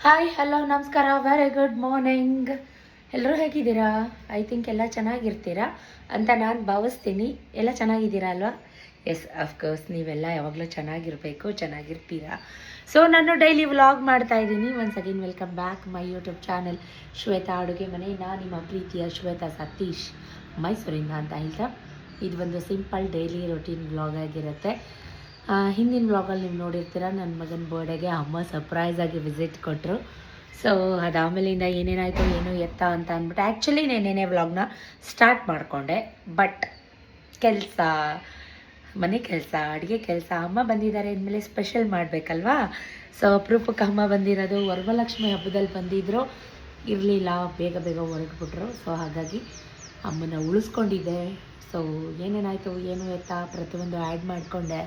Hi hello ನಮಸ್ಕಾರ very good morning. ಎಲ್ಲರೂ ಹೇಗಿದ್ದೀರಾ? ಐ ಥಿಂಕ್ ಎಲ್ಲ ಚೆನ್ನಾಗಿರ್ತೀರಾ ಅಂತ ನಾನು ಭಾವಿಸ್ತೀನಿ. ಎಲ್ಲ ಚೆನ್ನಾಗಿದ್ದೀರಾ ಅಲ್ವಾ? ಎಸ್, ಅಫ್ಕೋರ್ಸ್ ನೀವೆಲ್ಲ ಯಾವಾಗಲೂ ಚೆನ್ನಾಗಿರಬೇಕು, ಚೆನ್ನಾಗಿರ್ತೀರಾ. ಸೊ ನಾನು ಡೈಲಿ ವ್ಲಾಗ್ ಮಾಡ್ತಾ ಇದ್ದೀನಿ. Once again welcome back my YouTube channel Shweta ಅಡುಗೆ ಮನೆ. ನಾನು ನಿಮ್ಮ ಪ್ರೀತಿಯ ಶ್ವೇತಾ ಸತೀಶ್ ಮೈಸೂರಿಂದ ಅಂತ ಹೇಳ್ತಾ, ಇದು ಒಂದು ಸಿಂಪಲ್ ಡೈಲಿ ರೊಟೀನ್ ವ್ಲಾಗ್ ಆಗಿರುತ್ತೆ. ಹಿಂದಿನ ವ್ಲಾಗಲ್ಲಿ ನೀವು ನೋಡಿರ್ತೀರ, ನನ್ನ ಮಗನ ಬರ್ಡೇಗೆ ಅಮ್ಮ ಸರ್ಪ್ರೈಸಾಗಿ ವಿಸಿಟ್ ಕೊಟ್ಟರು. ಸೊ ಅದಾದಮೇಲಿಂದ ಏನೇನಾಯಿತು ಏನು ಎತ್ತ ಅಂತ ಅಂದ್ಬಿಟ್ಟು ಆ್ಯಕ್ಚುಲಿ ನೆನ್ನೆನೇ ವ್ಲಾಗ್ನ ಸ್ಟಾರ್ಟ್ ಮಾಡಿಕೊಂಡೆ. ಬಟ್ ಕೆಲಸ, ಮನೆ ಕೆಲಸ, ಅಡುಗೆ ಕೆಲಸ, ಅಮ್ಮ ಬಂದಿದ್ದಾರೆ ಅಂದಮೇಲೆ ಸ್ಪೆಷಲ್ ಮಾಡಬೇಕಲ್ವಾ. ಸೊ ಅಪರೂಪಕ್ಕೆ ಅಮ್ಮ ಬಂದಿರೋದು, ವರಮಹಾಲಕ್ಷ್ಮಿ ಹಬ್ಬದಲ್ಲಿ ಬಂದಿದ್ದರು, ಇರಲಿಲ್ಲ, ಬೇಗ ಬೇಗ ಹೊರಟ್ಬಿಟ್ರು. ಸೊ ಹಾಗಾಗಿ ಅಮ್ಮನ ಉಳಿಸ್ಕೊಂಡಿದ್ದೆ. ಸೊ ಏನೇನಾಯಿತು ಏನು ಎತ್ತ ಪ್ರತಿಯೊಂದು ಆ್ಯಡ್ ಮಾಡಿಕೊಂಡೆ.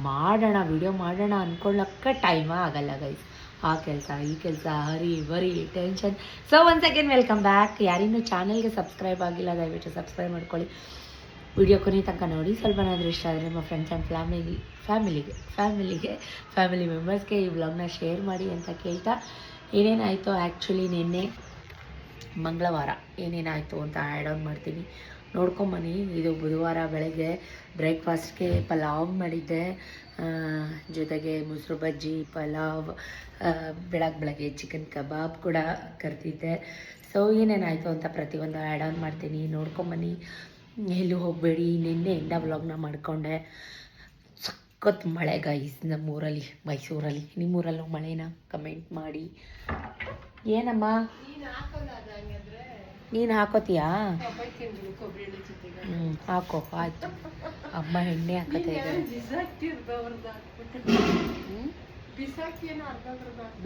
ಮಾಡೋಣ ವಿಡಿಯೋ ಮಾಡೋಣ ಅಂದ್ಕೊಳ್ಳೋಕ್ಕೆ ಟೈಮೇ ಆಗಲ್ಲ ಗೈಸ್. ಆ ಕೆಲಸ ಈ ಕೆಲಸ, ಹರಿ ಬರಿ tension. So once again welcome back. ಯಾರಿನ್ನೂ ಚಾನಲ್ಗೆ ಸಬ್ಸ್ಕ್ರೈಬ್ ಆಗಿಲ್ಲ ದಯವಿಟ್ಟು ಸಬ್ಸ್ಕ್ರೈಬ್ ಮಾಡ್ಕೊಳ್ಳಿ. ವಿಡಿಯೋ ಕೊನೆ ತನಕ ನೋಡಿ. ಸ್ವಲ್ಪನಾದರೂ ಇಷ್ಟ ಆದರೆ ನಿಮ್ಮ ಫ್ರೆಂಡ್ಸ್ ಆ್ಯಂಡ್ ಫ್ಯಾಮಿಲಿ ಮೆಂಬರ್ಸ್ಗೆ ಈ ವ್ಲಾಗ್ನ ಶೇರ್ ಮಾಡಿ ಅಂತ ಕೇಳ್ತಾ, ಏನೇನಾಯಿತು ಆ್ಯಕ್ಚುಲಿ ನಿನ್ನೆ ಮಂಗಳವಾರ ಏನೇನಾಯಿತು ಅಂತ ಆ್ಯಡ್ ಆನ್ ಮಾಡ್ತೀನಿ, ನೋಡ್ಕೊಂಬನ್ನಿ. ಇದು ಬುಧವಾರ ಬೆಳಗ್ಗೆ ಬ್ರೇಕ್ಫಾಸ್ಟ್ಗೆ ಪಲಾವ್ ಮಾಡಿದ್ದೆ, ಜೊತೆಗೆ ಮೊಸರು ಬಜ್ಜಿ, ಪಲಾವ್, ಬೆಳಗ್ಗೆ ಚಿಕನ್ ಕಬಾಬ್ ಕೂಡ ಕರೆದಿದ್ದೆ. ಸೊ ಏನೇನಾಯಿತು ಅಂತ ಪ್ರತಿಯೊಂದು ಆ್ಯಡ್ ಆನ್ ಮಾಡ್ತೀನಿ, ನೋಡ್ಕೊಂಬನ್ನಿ. ಎಲ್ಲೂ ಹೋಗಬೇಡಿ. ನಿನ್ನೆಯಿಂದ ವ್ಲಾಗ್ನ ಮಾಡಿಕೊಂಡೆ. ಸಖತ್ ಮಳೆ ಗೈಸ್ ನಮ್ಮೂರಲ್ಲಿ, ಮೈಸೂರಲ್ಲಿ. ನಿಮ್ಮೂರಲ್ಲೂ ಮಳೆನಾ? ಕಮೆಂಟ್ ಮಾಡಿ. ಏನಮ್ಮ ನೀನು ಹಾಕೋತೀಯಾ? ಹಾಕೋ, ಆಯ್ತು. ಅಮ್ಮ ಎಣ್ಣೆ ಹಾಕತ್ತೆ ಇದೆ.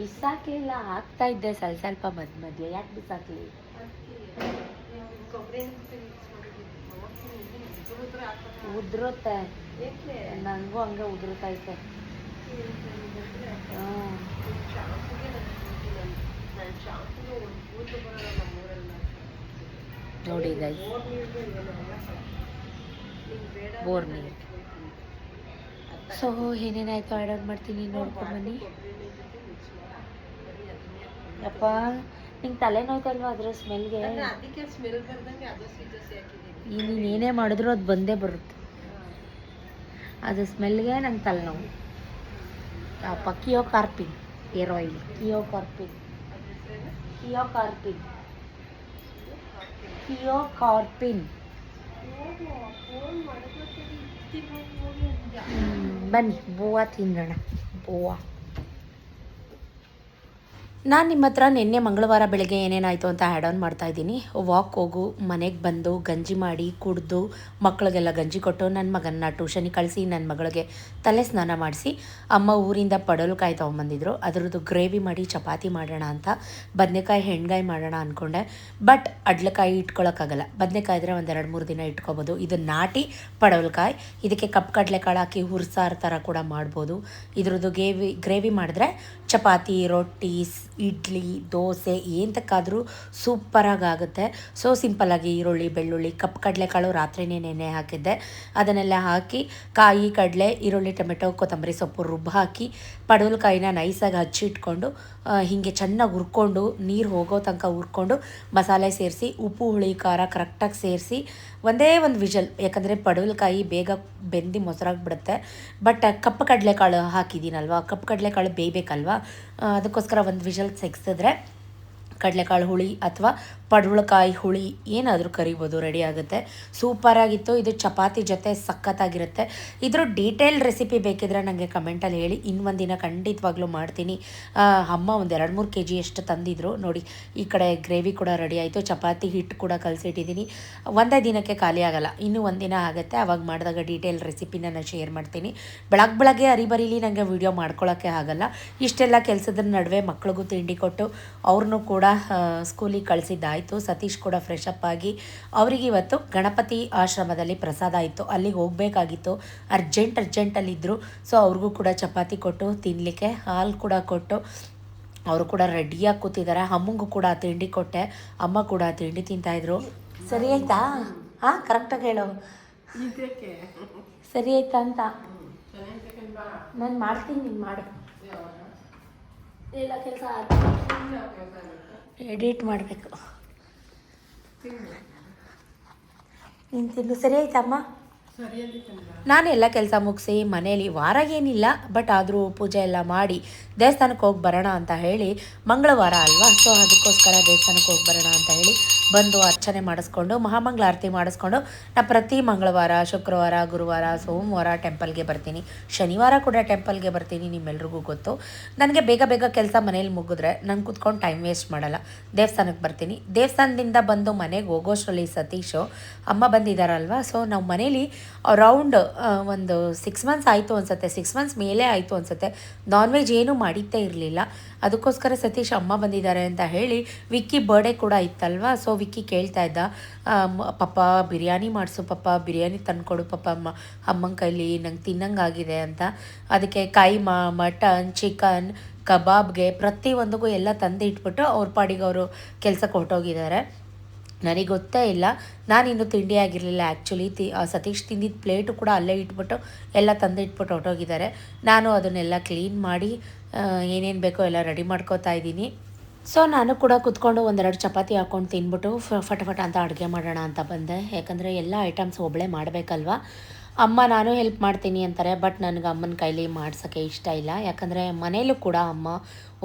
ಬಿಸಾಕಿ ಎಲ್ಲ ಹಾಕ್ತಾ ಇದ್ದೆ ಸ್ವಲ್ಪ ಮಧ್ಯೆ. ಯಾಕೆ ಬಿಸಾಕಲಿ? ಉದುರುತ್ತೆ, ನನಗೂ ಹಂಗೆ ಉದುರುತ್ತೈತೆ. ನೋಡಿ ಗೈಸ್, ಬೋರ್ ನೀರು. ಸೊ ಏನೇನಾಯಿತು ಆ್ಯಡ್ ಆನ್ ಮಾಡ್ತೀನಿ, ನೋಡ್ಕೊಂಬನ್ನಿ. ಅಪ್ಪ ನಿಂಗೆ ತಲೆ ನೋಯ್ತಲ್ವ ಅದ್ರ ಸ್ಮೆಲ್ಗೆ? ನೀನು ಏನೇ ಮಾಡಿದ್ರು ಅದು ಬಂದೇ ಬರುತ್ತೆ. ಅದು ಸ್ಮೆಲ್ಗೆ ನಂಗೆ ತಲೆನೋವು. ಅಪ್ಪ ಕಿಯೋಕಾರ್ಪಿನ್ ಏರ್ ಆಯಿಲ್, ಕಿಯೋಕಾರ್ಪಿನ್. ಬನ್ನಿ ಬೋವಾ ತಿನ್ನೋಣ. ಬೋವಾ. ನಾನು ನಿಮ್ಮ ಹತ್ರ ನಿನ್ನೆ ಮಂಗಳವಾರ ಬೆಳಗ್ಗೆ ಏನೇನಾಯಿತು ಅಂತ ಆ್ಯಡ್ ಆನ್ ಮಾಡ್ತಾಯಿದ್ದೀನಿ. ವಾಕ್ ಹೋಗು, ಮನೆಗೆ ಬಂದು ಗಂಜಿ ಮಾಡಿ ಕುಡಿದು ಮಕ್ಕಳಿಗೆಲ್ಲ ಗಂಜಿ ಕೊಟ್ಟು ನನ್ನ ಮಗನ್ನ ಟ್ಯೂಷನಿಗೆ ಕಳಿಸಿ ನನ್ನ ಮಗಳಿಗೆ ತಲೆ ಸ್ನಾನ ಮಾಡಿಸಿ, ಅಮ್ಮ ಊರಿಂದ ಪಡವಲಕಾಯಿ ತೊಗೊಂಬಂದಿದ್ರು. ಅದರದ್ದು ಗ್ರೇವಿ ಮಾಡಿ ಚಪಾತಿ ಮಾಡೋಣ ಅಂತ, ಬದನೆಕಾಯಿ ಹೆಣ್ಗಾಯಿ ಮಾಡೋಣ ಅಂದ್ಕೊಂಡೆ. ಬಟ್ ಅಡ್ಲಕಾಯಿ ಇಟ್ಕೊಳ್ಳೋಕ್ಕಾಗಲ್ಲ. ಬದನೆಕಾಯಿ ಇದ್ದರೆ ಒಂದು 2-3 ದಿನ ಇಟ್ಕೊಬೋದು. ಇದು ನಾಟಿ ಪಡವಲಕಾಯಿ. ಇದಕ್ಕೆ ಕಪ್ಪು ಕಡಲೆಕಾಳು ಹಾಕಿ ಹುರ್ಸಾರು ಥರ ಕೂಡ ಮಾಡ್ಬೋದು. ಇದ್ರದ್ದು ಗ್ರೇವಿ ಮಾಡಿದ್ರೆ ಚಪಾತಿ, ರೊಟ್ಟಿ, ಇಡ್ಲಿ, ದೋಸೆ ಎಂತಕ್ಕಾದರೂ ಸೂಪರಾಗಿ ಆಗುತ್ತೆ. ಸೊ ಸಿಂಪಲ್ಲಾಗಿ ಈರುಳ್ಳಿ, ಬೆಳ್ಳುಳ್ಳಿ, ಕಪ್ಪು ಕಡಲೆಕಾಳು ರಾತ್ರಿನೇ ನೆನೆ ಹಾಕಿದ್ದೆ. ಅದನ್ನೆಲ್ಲ ಹಾಕಿ ಕಾಯಿ, ಕಡಲೆ, ಈರುಳ್ಳಿ, ಟೊಮೆಟೊ, ಕೊತ್ತಂಬರಿ ಸೊಪ್ಪು ರುಬ್ಬ ಹಾಕಿ ಪಡವಲಕಾಯಿನ ನೈಸಾಗಿ ಹಚ್ಚಿಟ್ಕೊಂಡು ಹೀಗೆ ಚೆನ್ನಾಗಿ ಹುರ್ಕೊಂಡು ನೀರು ಹೋಗೋ ತನಕ ಹುರ್ಕೊಂಡು ಮಸಾಲೆ ಸೇರಿಸಿ ಉಪ್ಪು ಹುಳಿ ಖಾರ ಕರೆಕ್ಟಾಗಿ ಸೇರಿಸಿ ಒಂದೇ ಒಂದು ವಿಷಲ್, ಯಾಕಂದರೆ ಪಡವಲಕಾಯಿ ಬೇಗ ಬೆಂದು ಮೊಸರಾಗಿಬಿಡುತ್ತೆ. ಬಟ್ ಕಪ್ಪು ಕಡಲೆಕಾಳು ಹಾಕಿದ್ದೀನಲ್ವ, ಕಪ್ಪು ಕಡಲೆಕಾಳು ಬೇಯಬೇಕಲ್ವ, ಅದಕ್ಕೋಸ್ಕರ ಒಂದು ವಿಷಲ್ ತೆಗೆಸಿದ್ರೆ ಕಡಲೆಕಾಳು ಹುಳಿ ಅಥವಾ ಪಡವಲಕಾಯಿ ಹುಳಿ ಏನಾದರೂ ಕರಿಬೋದು, ರೆಡಿ ಆಗುತ್ತೆ. ಸೂಪರಾಗಿತ್ತು. ಇದು ಚಪಾತಿ ಜೊತೆ ಸಖತ್ತಾಗಿರುತ್ತೆ. ಇದ್ರ ಡೀಟೇಲ್ ರೆಸಿಪಿ ಬೇಕಿದ್ರೆ ನನಗೆ ಕಮೆಂಟಲ್ಲಿ ಹೇಳಿ, ಇನ್ನೊಂದಿನ ಖಂಡಿತವಾಗ್ಲೂ ಮಾಡ್ತೀನಿ. ಅಮ್ಮ ಒಂದು 2-3 kg ಅಷ್ಟು ತಂದಿದ್ರು. ನೋಡಿ ಈ ಕಡೆ ಗ್ರೇವಿ ಕೂಡ ರೆಡಿ ಆಯಿತು, ಚಪಾತಿ ಹಿಟ್ಟು ಕೂಡ ಕಲಸಿಟ್ಟಿದ್ದೀನಿ. ಒಂದೇ ದಿನಕ್ಕೆ ಖಾಲಿ ಆಗೋಲ್ಲ, ಇನ್ನೂ ಒಂದಿನ ಆಗುತ್ತೆ. ಅವಾಗ ಮಾಡಿದಾಗ ಡೀಟೇಲ್ ರೆಸಿಪಿನ ನಾನು ಶೇರ್ ಮಾಡ್ತೀನಿ. ಬೆಳಗ್ಗೆ ಅರಿಬರಿಲಿ ನನಗೆ ವೀಡಿಯೋ ಮಾಡ್ಕೊಳ್ಳೋಕ್ಕೆ ಆಗಲ್ಲ. ಇಷ್ಟೆಲ್ಲ ಕೆಲಸದ ನಡುವೆ ಮಕ್ಳಿಗೂ ತಿಂಡಿ ಕೊಟ್ಟು ಅವ್ರನ್ನೂ ಕೂಡ ಸ್ಕೂಲಿಗೆ ಕಳಿಸಿದ್ದಾಯಿತು. ಸತೀಶ್ ಕೂಡ ಫ್ರೆಶ್ ಅಪ್ ಆಗಿ ಅವರಿಗೆ ಇವತ್ತು ಗಣಪತಿ ಆಶ್ರಮದಲ್ಲಿ ಪ್ರಸಾದ ಇತ್ತು, ಅಲ್ಲಿಗೆ ಹೋಗಬೇಕಾಗಿತ್ತು. ಅರ್ಜೆಂಟಲ್ಲಿದ್ದರು. ಸೊ ಅವ್ರಿಗೂ ಕೂಡ ಚಪಾತಿ ಕೊಟ್ಟು ತಿನ್ನಲಿಕ್ಕೆ, ಹಾಲು ಕೂಡ ಕೊಟ್ಟು ಅವರು ಕೂಡ ರೆಡಿಯಾಗಿ ಕೂತಿದ್ದಾರೆ. ಅಮ್ಮಂಗೂ ಕೂಡ ತಿಂಡಿ ಕೊಟ್ಟೆ, ಅಮ್ಮ ಕೂಡ ತಿಂಡಿ ತಿಂತಾಯಿದ್ರು. ಸರಿ ಆಯ್ತಾ? ಹಾಂ, ಕರೆಕ್ಟಾಗಿ ಹೇಳು. ಸರಿ ಆಯ್ತಾ ಅಂತ ನಾನು ಮಾಡ್ತೀನಿ, ನೀನು ಮಾಡು. ಎಲ್ಲ ಕೆಲಸ ಎಡಿಟ್ ಮಾಡಬೇಕು. ನೀನು ತಿನ್ನು ಸರಿ ಆಯ್ತಮ್ಮ. ನಾನು ಎಲ್ಲ ಕೆಲಸ ಮುಗಿಸಿ ಮನೇಲಿ ವಾರ ಏನಿಲ್ಲ, ಬಟ್ ಆದರೂ ಪೂಜೆ ಎಲ್ಲ ಮಾಡಿ ದೇವಸ್ಥಾನಕ್ಕೆ ಹೋಗಿ ಬರೋಣ ಅಂತ ಹೇಳಿ, ಮಂಗಳವಾರ ಅಲ್ವಾ, ಸೊ ಅದಕ್ಕೋಸ್ಕರ ದೇವಸ್ಥಾನಕ್ಕೆ ಹೋಗಿ ಬರೋಣ ಅಂತ ಹೇಳಿ ಬಂದು ಅರ್ಚನೆ ಮಾಡಿಸ್ಕೊಂಡು ಮಹಾಮಂಗಳಾರತಿ ಮಾಡಿಸ್ಕೊಂಡು ನಾನು ಪ್ರತಿ ಮಂಗಳವಾರ, ಶುಕ್ರವಾರ, ಗುರುವಾರ, ಸೋಮವಾರ ಟೆಂಪಲ್ಗೆ ಬರ್ತೀನಿ. ಶನಿವಾರ ಕೂಡ ಟೆಂಪಲ್ಗೆ ಬರ್ತೀನಿ. ನಿಮ್ಮೆಲ್ರಿಗೂ ಗೊತ್ತು. ನನಗೆ ಬೇಗ ಬೇಗ ಕೆಲಸ ಮನೇಲಿ ಮುಗಿದ್ರೆ ನಾನು ಕೂತ್ಕೊಂಡು ಟೈಮ್ ವೇಸ್ಟ್ ಮಾಡಲ್ಲ. ದೇವಸ್ಥಾನಕ್ಕೆ ಬರ್ತೀನಿ. ದೇವಸ್ಥಾನದಿಂದ ಬಂದು ಮನೆಗೆ ಹೋಗೋಷ್ಟರಲ್ಲಿ ಸತೀಶು ಅಮ್ಮ ಬಂದಿದ್ದಾರಲ್ವ, ಸೊ ನಾವು ಮನೇಲಿ ಅರೌಂಡ್ ಒಂದು 6 ಮಂತ್ಸ್ ಆಯಿತು ಅನಿಸುತ್ತೆ, 6 ಮಂತ್ಸ್ ಮೇಲೆ ಆಯಿತು ಅನಿಸುತ್ತೆ, ನಾನ್ ವೆಜ್ ಏನೂ ಮಾಡಿದ್ದೇ ಇರಲಿಲ್ಲ. ಅದಕ್ಕೋಸ್ಕರ ಸತೀಶ್ ಅಮ್ಮ ಬಂದಿದ್ದಾರೆ ಅಂತ ಹೇಳಿ, ವಿಕ್ಕಿ ಬರ್ಡೇ ಕೂಡ ಇತ್ತಲ್ವ, ಸೊ ವಿಕ್ಕಿ ಕೇಳ್ತಾ ಇದ್ದ, ಪಪ್ಪ ಬಿರಿಯಾನಿ ಮಾಡಿಸು, ಪಪ್ಪ ಬಿರಿಯಾನಿ ತಂದುಕೊಡು ಪಪ್ಪ ಅಮ್ಮನ ಕೈಲಿ, ನಂಗೆ ತಿನ್ನಂಗಾಗಿದೆ ಅಂತ. ಅದಕ್ಕೆ ಕೈಮಾ, ಮಟನ್, ಚಿಕನ್, ಕಬಾಬ್ಗೆ ಪ್ರತಿಯೊಂದಿಗೂ ಎಲ್ಲ ತಂದು ಇಟ್ಬಿಟ್ಟು ಅವ್ರ ಪಾಡಿಗೆ ಅವರು ಕೆಲಸಕ್ಕೆ ಹೊರಟೋಗಿದ್ದಾರೆ. ನನಗೆ ಗೊತ್ತೇ ಇಲ್ಲ, ನಾನಿನ್ನೂ ತಿಂಡಿ ಆಗಿರಲಿಲ್ಲ ಆ್ಯಕ್ಚುಲಿ. ಸತೀಶ್ ತಿಂದಿದ್ದ ಪ್ಲೇಟು ಕೂಡ ಅಲ್ಲೇ ಇಟ್ಬಿಟ್ಟು ಎಲ್ಲ ತಂದು ಇಟ್ಬಿಟ್ಟು ಹೊರಟೋಗಿದ್ದಾರೆ. ನಾನು ಅದನ್ನೆಲ್ಲ ಕ್ಲೀನ್ ಮಾಡಿ ಏನೇನು ಬೇಕೋ ಎಲ್ಲ ರೆಡಿ ಮಾಡ್ಕೋತಾ ಇದ್ದೀನಿ. ಸೊ ನಾನು ಕೂಡ ಕುತ್ಕೊಂಡು 1-2 ಚಪಾತಿ ಹಾಕ್ಕೊಂಡು ತಿಂದ್ಬಿಟ್ಟು ಫಟಫಟ ಅಂತ ಅಡುಗೆ ಮಾಡೋಣ ಅಂತ ಬಂದೆ. ಯಾಕಂದರೆ ಎಲ್ಲ ಐಟಮ್ಸ್ ಒಬ್ಬಳೇ ಮಾಡಬೇಕಲ್ವ. ಅಮ್ಮ ನಾನು ಹೆಲ್ಪ್ ಮಾಡ್ತೀನಿ ಅಂತಾರೆ, ಬಟ್ ನನಗೆ ಅಮ್ಮನ ಕೈಲಿ ಮಾಡ್ಸೋಕ್ಕೆ ಇಷ್ಟ ಇಲ್ಲ. ಯಾಕಂದರೆ ಮನೇಲೂ ಕೂಡ ಅಮ್ಮ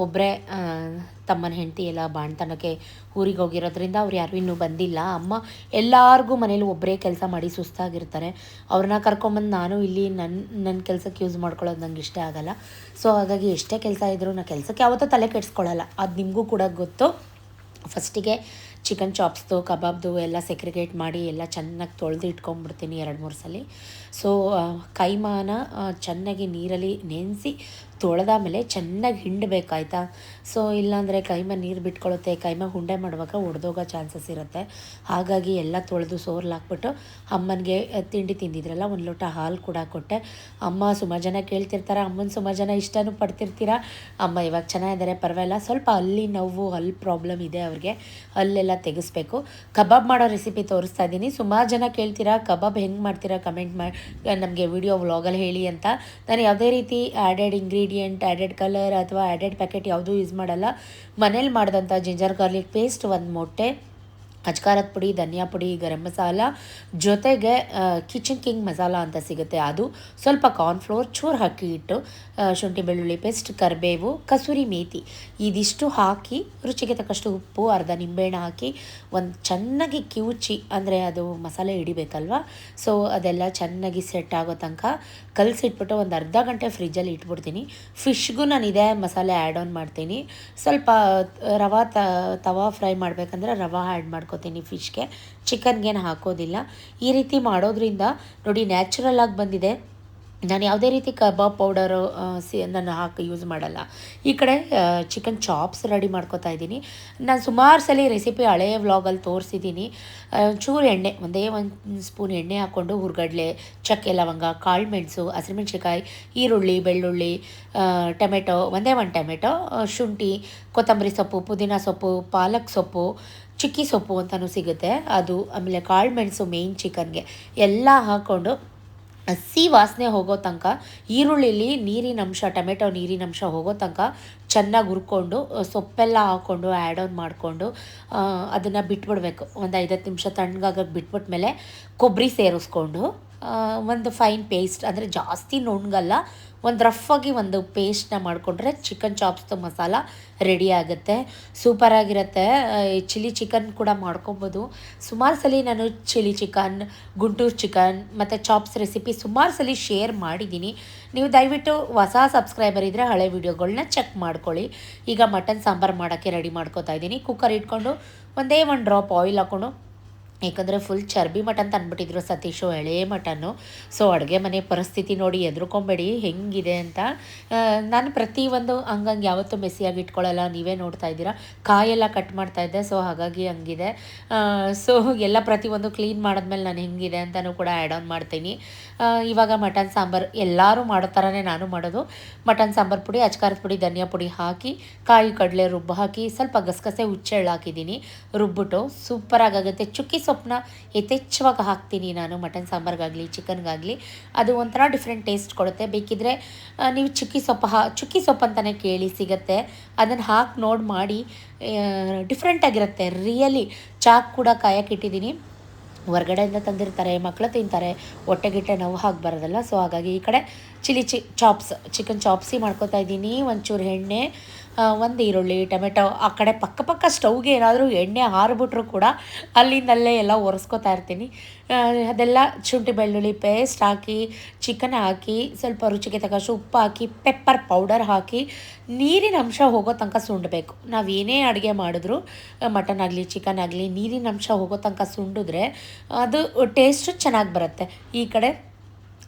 ಒಬ್ಬರೇ ತಮ್ಮನ ಹೆಂಡತಿ ಎಲ್ಲ ಬಾಣ್ತನಕ್ಕೆ ಊರಿಗೆ ಹೋಗಿರೋದ್ರಿಂದ ಅವ್ರು ಯಾರೂ ಇನ್ನೂ ಬಂದಿಲ್ಲ. ಅಮ್ಮ ಎಲ್ಲರಿಗೂ ಮನೇಲಿ ಒಬ್ಬರೇ ಕೆಲಸ ಮಾಡಿ ಸುಸ್ತಾಗಿರ್ತಾರೆ. ಅವ್ರನ್ನ ಕರ್ಕೊಂಬಂದು ನಾನು ಇಲ್ಲಿ ನನ್ನ ಕೆಲಸಕ್ಕೆ ಯೂಸ್ ಮಾಡ್ಕೊಳ್ಳೋದು ನಂಗೆ ಇಷ್ಟ ಆಗೋಲ್ಲ. ಸೊ ಹಾಗಾಗಿ ಎಷ್ಟೇ ಕೆಲಸ ಇದ್ದರೂ ನಾನು ಕೆಲಸಕ್ಕೆ ಯಾವತ್ತೂ ತಲೆ ಕೆಡಿಸ್ಕೊಳ್ಳಲ್ಲ. ಅದು ನಿಮಗೂ ಕೂಡ ಗೊತ್ತು. ಫಸ್ಟಿಗೆ ಚಿಕನ್ ಚಾಪ್ಸ್ದು, ಕಬಾಬ್ದು ಎಲ್ಲ ಸೆಕ್ರಿಗೇಟ್ ಮಾಡಿ ಎಲ್ಲ ಚೆನ್ನಾಗಿ ತೊಳೆದು ಇಟ್ಕೊಂಡ್ಬಿಡ್ತೀನಿ 2-3 ಸಲ. ಸೊ ಕೈಮಾನ ಚೆನ್ನಾಗಿ ನೀರಲ್ಲಿ ನೆನೆಸಿ ತೊಳೆದಾಮೇಲೆ ಚೆನ್ನಾಗಿ ಹಿಂಡಬೇಕಾಯ್ತಾ. ಸೊ ಇಲ್ಲಾಂದರೆ ಕೈಮಾ ನೀರು ಬಿಟ್ಕೊಳ್ಳುತ್ತೆ, ಕೈಮಾ ಉಂಡೆ ಮಾಡುವಾಗ ಒಡೆದೋಗೋ ಚಾನ್ಸಸ್ ಇರುತ್ತೆ. ಹಾಗಾಗಿ ಎಲ್ಲ ತೊಳೆದು ಸೋರ್ಲಾಕ್ಬಿಟ್ಟು ಅಮ್ಮನಿಗೆ ತಿಂಡಿ ತಿಂದಿದ್ರಲ್ಲ 1 ಲೋಟ ಹಾಲು ಕೂಡ ಕೊಟ್ಟೆ. ಅಮ್ಮ ಸುಮಾರು ಜನ ಕೇಳ್ತಿರ್ತಾರೆ, ಅಮ್ಮನ ಸುಮಾರು ಜನ ಇಷ್ಟನೂ ಪಡ್ತಿರ್ತೀರ. ಅಮ್ಮ ಇವಾಗ ಚೆನ್ನಾಗಿದ್ದಾರೆ, ಪರವಾಗಿಲ್ಲ. ಸ್ವಲ್ಪ ಅಲ್ಲಿ ನೋವು, ಅಲ್ಲಿ ಪ್ರಾಬ್ಲಮ್ ಇದೆ ಅವ್ರಿಗೆ, ಅಲ್ಲೆಲ್ಲ ತೆಗೆಸ್ಬೇಕು. ಕಬಾಬ್ ಮಾಡೋ ರೆಸಿಪಿ ತೋರಿಸ್ತಾ ಇದ್ದೀನಿ. ಸುಮಾರು ಜನ ಕೇಳ್ತೀರಾ ಕಬಾಬ್ ಹೆಂಗೆ ಮಾಡ್ತೀರಾ, ಕಮೆಂಟ್ ಮಾಡಿ ನಮಗೆ ವಿಡಿಯೋ ವ್ಲಾಗಲ್ಲಿ ಹೇಳಿ ಅಂತ. ನಾನು ಯಾವುದೇ ರೀತಿ ಆ್ಯಡೆಡ್ ಇಂಗ್ರೀಡಿಯೆಂಟ್, ಆ್ಯಡೆಡ್ ಕಲರ್ ಅಥವಾ ಆ್ಯಡೆಡ್ ಪ್ಯಾಕೆಟ್ ಯಾವುದೂ ಯೂಸ್ ಮಾಡಲ್ಲ. ಮನೇಲಿ ಮಾಡಿದಂಥ ಜಿಂಜರ್ ಗಾರ್ಲಿಕ್ ಪೇಸ್ಟ್, 1 ಮೊಟ್ಟೆ, ಅಚ್ಕಾರದ ಪುಡಿ, ಧನಿಯಾ ಪುಡಿ, ಗರಂ ಮಸಾಲ, ಜೊತೆಗೆ ಕಿಚನ್ ಕಿಂಗ್ ಮಸಾಲ ಅಂತ ಸಿಗುತ್ತೆ, ಅದು ಸ್ವಲ್ಪ ಕಾರ್ನ್ಫ್ಲೋರ್ ಚೂರು ಹಾಕಿ ಇಟ್ಟು, ಶುಂಠಿ ಬೆಳ್ಳುಳ್ಳಿ ಪೇಸ್ಟ್, ಕರಿಬೇವು, ಕಸೂರಿ ಮೇಥಿ ಇದಿಷ್ಟು ಹಾಕಿ, ರುಚಿಗೆ ತಕ್ಕಷ್ಟು ಉಪ್ಪು, ಅರ್ಧ ನಿಂಬೆಹಣ್ಣು ಹಾಕಿ ಒಂದು ಚೆನ್ನಾಗಿ ಕಿವುಚಿ, ಅಂದರೆ ಅದು ಮಸಾಲೆ ಹಿಡಿಬೇಕಲ್ವ. ಸೊ ಅದೆಲ್ಲ ಚೆನ್ನಾಗಿ ಸೆಟ್ ಆಗೋ ತನಕ ಕಲಸಿಟ್ಬಿಟ್ಟು ಒಂದು ಅರ್ಧ ಗಂಟೆ ಫ್ರಿಜ್ಜಲ್ಲಿ ಇಟ್ಬಿಡ್ತೀನಿ. ಫಿಶ್ಗೂ ನಾನು ಇದೇ ಮಸಾಲೆ ಆ್ಯಡ್ ಆನ್ ಮಾಡ್ತೀನಿ. ಸ್ವಲ್ಪ ರವಾ ತವಾ ಫ್ರೈ ಮಾಡಬೇಕಂದ್ರೆ ರವಾ ಆ್ಯಡ್ ಮಾಡ್ಕೊತೀನಿ ಫಿಶ್ಗೆ, ಚಿಕನ್ಗೇನು ಹಾಕೋದಿಲ್ಲ. ಈ ರೀತಿ ಮಾಡೋದ್ರಿಂದ ನೋಡಿ ನ್ಯಾಚುರಲ್ ಆಗಿ ಬಂದಿದೆ. ನಾನು ಯಾವುದೇ ರೀತಿ ಕಬಾಬ್ ಪೌಡರು ನಾನು ಹಾಕಿ ಯೂಸ್ ಮಾಡಲ್ಲ. ಈ ಕಡೆ ಚಿಕನ್ ಚಾಪ್ಸ್ ರೆಡಿ ಮಾಡ್ಕೊತಾ ಇದ್ದೀನಿ. ನಾನು ಸುಮಾರು ಸಲ ರೆಸಿಪಿ ಹಳೆಯ ವ್ಲಾಗಲ್ಲಿ ತೋರಿಸಿದ್ದೀನಿ. ಚೂರು ಎಣ್ಣೆ, ಒಂದೇ 1 ಸ್ಪೂನ್ ಎಣ್ಣೆ ಹಾಕ್ಕೊಂಡು ಹುರ್ಗಡ್ಲೆ, ಚಕ್ಕೆ, ಲವಂಗ, ಕಾಳು ಮೆಣಸು, ಹಸಿಮೆಣ್ಸಿಕಾಯಿ, ಈರುಳ್ಳಿ, ಬೆಳ್ಳುಳ್ಳಿ, ಟೊಮೆಟೊ, ಒಂದೇ 1 ಟೊಮೆಟೊ, ಶುಂಠಿ, ಕೊತ್ತಂಬರಿ ಸೊಪ್ಪು, ಪುದೀನ ಸೊಪ್ಪು, ಪಾಲಕ್ ಸೊಪ್ಪು, ಚಿಕ್ಕಿ ಸೊಪ್ಪು ಅಂತಲೂ ಸಿಗುತ್ತೆ ಅದು, ಆಮೇಲೆ ಕಾಳು ಮೆಣಸು ಮೇಯ್ನ್ ಚಿಕನ್ಗೆ ಎಲ್ಲ ಹಾಕ್ಕೊಂಡು ಹಸಿ ವಾಸನೆ ಹೋಗೋ ತನಕ, ಈರುಳ್ಳಿಲಿ ನೀರಿನಂಶ, ಟೊಮೆಟೊ ನೀರಿನಂಶ ಹೋಗೋ ತನಕ ಚೆನ್ನಾಗಿ ಹುರ್ಕೊಂಡು ಸೊಪ್ಪೆಲ್ಲ ಹಾಕ್ಕೊಂಡು ಆ್ಯಡ್ ಆನ್ ಮಾಡಿಕೊಂಡು ಅದನ್ನು ಬಿಟ್ಬಿಡ್ಬೇಕು. ಒಂದು 5-10 ನಿಮಿಷ ತಣ್ಣಗಾಗಕ್ಕೆ ಬಿಟ್ಬಿಟ್ಮೇಲೆ ಕೊಬ್ಬರಿ ಸೇರಿಸ್ಕೊಂಡು ಒಂದು ಫೈನ್ ಪೇಸ್ಟ್, ಅಂದರೆ ಜಾಸ್ತಿ ನುಣ್ಣಗಲ್ಲ, ಒಂದು ರಫಾಗಿ ಒಂದು ಪೇಸ್ಟನ್ನ ಮಾಡಿಕೊಂಡ್ರೆ ಚಿಕನ್ ಚಾಪ್ಸ್ದು ಮಸಾಲ ರೆಡಿ ಆಗುತ್ತೆ. ಸೂಪರಾಗಿರುತ್ತೆ. ಚಿಲ್ಲಿ ಚಿಕನ್ ಕೂಡ ಮಾಡ್ಕೊಬೋದು. ಸುಮಾರು ಸಲ ನಾನು ಚಿಲ್ಲಿ ಚಿಕನ್, ಗುಂಟೂರು ಚಿಕನ್ ಮತ್ತು ಚಾಪ್ಸ್ ರೆಸಿಪಿ ಸುಮಾರು ಸಲ ಶೇರ್ ಮಾಡಿದ್ದೀನಿ. ನೀವು ದಯವಿಟ್ಟು ಹೊಸ ಸಬ್ಸ್ಕ್ರೈಬರ್ ಇದ್ದರೆ ಹಳೆ ವೀಡಿಯೋಗಳನ್ನ ಚೆಕ್ ಮಾಡ್ಕೊಳ್ಳಿ. ಈಗ ಮಟನ್ ಸಾಂಬಾರು ಮಾಡೋಕ್ಕೆ ರೆಡಿ ಮಾಡ್ಕೊತಾ ಇದ್ದೀನಿ. ಕುಕ್ಕರ್ ಇಟ್ಕೊಂಡು ಒಂದೇ 1 ಡ್ರಾಪ್ ಆಯಿಲ್ ಹಾಕ್ಕೊಂಡು, ಏಕೆಂದರೆ ಫುಲ್ ಚರ್ಬಿ ಮಟನ್ ತಂದುಬಿಟ್ಟಿದ್ರು ಸತೀಶು, ಎಳೆ ಮಟನ್ನು. ಸೊ ಅಡುಗೆ ಮನೆ ಪರಿಸ್ಥಿತಿ ನೋಡಿ ಹೆದ್ರುಕೊಂಬೇಡಿ ಹೆಂಗಿದೆ ಅಂತ. ನಾನು ಪ್ರತಿಯೊಂದು ಹಂಗಂಗೆ ಯಾವತ್ತೂ ಮೆಸ್ಸಿಯಾಗಿ ಇಟ್ಕೊಳ್ಳಲ್ಲ, ನೀವೇ ನೋಡ್ತಾ ಇದ್ದೀರಾ. ಕಾಯೆಲ್ಲ ಕಟ್ ಮಾಡ್ತಾಯಿದ್ದೆ, ಸೊ ಹಾಗಾಗಿ ಹಂಗಿದೆ. ಸೊ ಎಲ್ಲ ಪ್ರತಿಯೊಂದು ಕ್ಲೀನ್ ಮಾಡಿದ್ಮೇಲೆ ನಾನು ಹೆಂಗಿದೆ ಅಂತಲೂ ಕೂಡ ಆ್ಯಡ್ ಆನ್ ಮಾಡ್ತೀನಿ. ಇವಾಗ ಮಟನ್ ಸಾಂಬಾರು ಎಲ್ಲರೂ ಮಾಡೋ ಥರನೇ ನಾನು ಮಾಡೋದು. ಮಟನ್ ಸಾಂಬಾರು ಪುಡಿ, ಅಚ್ಕಾರದ ಪುಡಿ, ಧನಿಯಾ ಪುಡಿ ಹಾಕಿ, ಕಾಯಿ ಕಡಲೆ ರುಬ್ಬು ಹಾಕಿ, ಸ್ವಲ್ಪ ಗಸಗಸೆ ಹುಚ್ಚೆಳ್ಳು ಹಾಕಿದ್ದೀನಿ, ರುಬ್ಬಿಟ್ಟು ಸೂಪರಾಗುತ್ತೆ. ಚುಕ್ಕಿ ಸೊಪ್ಪನ್ನ ಯಥೇಚ್ಛವಾಗಿ ಹಾಕ್ತೀನಿ ನಾನು ಮಟನ್ ಸಾಂಬಾರ್ಗಾಗಲಿ ಚಿಕನ್ಗಾಗಲಿ. ಅದು ಒಂಥರ ಡಿಫ್ರೆಂಟ್ ಟೇಸ್ಟ್ ಕೊಡುತ್ತೆ. ಬೇಕಿದ್ದರೆ ನೀವು ಚುಕ್ಕಿ ಸೊಪ್ಪು ಅಂತಲೇ ಕೇಳಿ, ಸಿಗುತ್ತೆ. ಅದನ್ನು ಹಾಕಿ ಮಾಡಿ ಡಿಫ್ರೆಂಟಾಗಿರುತ್ತೆ ರಿಯಲಿ. ಚಾಕ್ ಕೂಡ ಕಾಯಕ್ಕಿಟ್ಟಿದ್ದೀನಿ. ಹೊರ್ಗಡೆಯಿಂದ ತಂದಿರ್ತಾರೆ, ಮಕ್ಕಳು ತಿಂತಾರೆ, ಹೊಟ್ಟೆಗಿಟ್ಟೆ ನೋವು ಹಾಕಿ ಬರೋದಲ್ಲ. ಸೊ ಹಾಗಾಗಿ ಈ ಕಡೆ ಚಿಕನ್ ಚಾಪ್ಸಿ ಮಾಡ್ಕೊತಾ ಇದ್ದೀನಿ. ಒಂಚೂರು ಎಣ್ಣೆ, ಒಂದು ಈರುಳ್ಳಿ, ಟೊಮೆಟೊ. ಆ ಕಡೆ ಪಕ್ಕ ಸ್ಟವ್ಗೆ ಏನಾದರೂ ಎಣ್ಣೆ ಹಾರಿಬಿಟ್ರೂ ಕೂಡ ಅಲ್ಲಿಂದಲ್ಲೇ ಎಲ್ಲ ಒರೆಸ್ಕೊತಾ ಇರ್ತೀನಿ. ಅದೆಲ್ಲ ಶುಂಠಿ ಬೆಳ್ಳುಳ್ಳಿ ಪೇಸ್ಟ್ ಹಾಕಿ, ಚಿಕನ್ ಹಾಕಿ, ಸ್ವಲ್ಪ ರುಚಿಗೆ ತಕ್ಕಷ್ಟು ಉಪ್ಪು ಹಾಕಿ, ಪೆಪ್ಪರ್ ಪೌಡರ್ ಹಾಕಿ, ನೀರಿನ ಅಂಶ ಹೋಗೋ ತನಕ ಸುಂಡಬೇಕು. ನಾವೇನೇ ಅಡುಗೆ ಮಾಡಿದ್ರು, ಮಟನ್ ಆಗಲಿ ಚಿಕನ್ ಆಗಲಿ, ನೀರಿನ ಅಂಶ ಹೋಗೋ ತನಕ ಸುಂಡಿದ್ರೆ ಅದು ಟೇಸ್ಟು ಚೆನ್ನಾಗಿ ಬರುತ್ತೆ. ಈ ಕಡೆ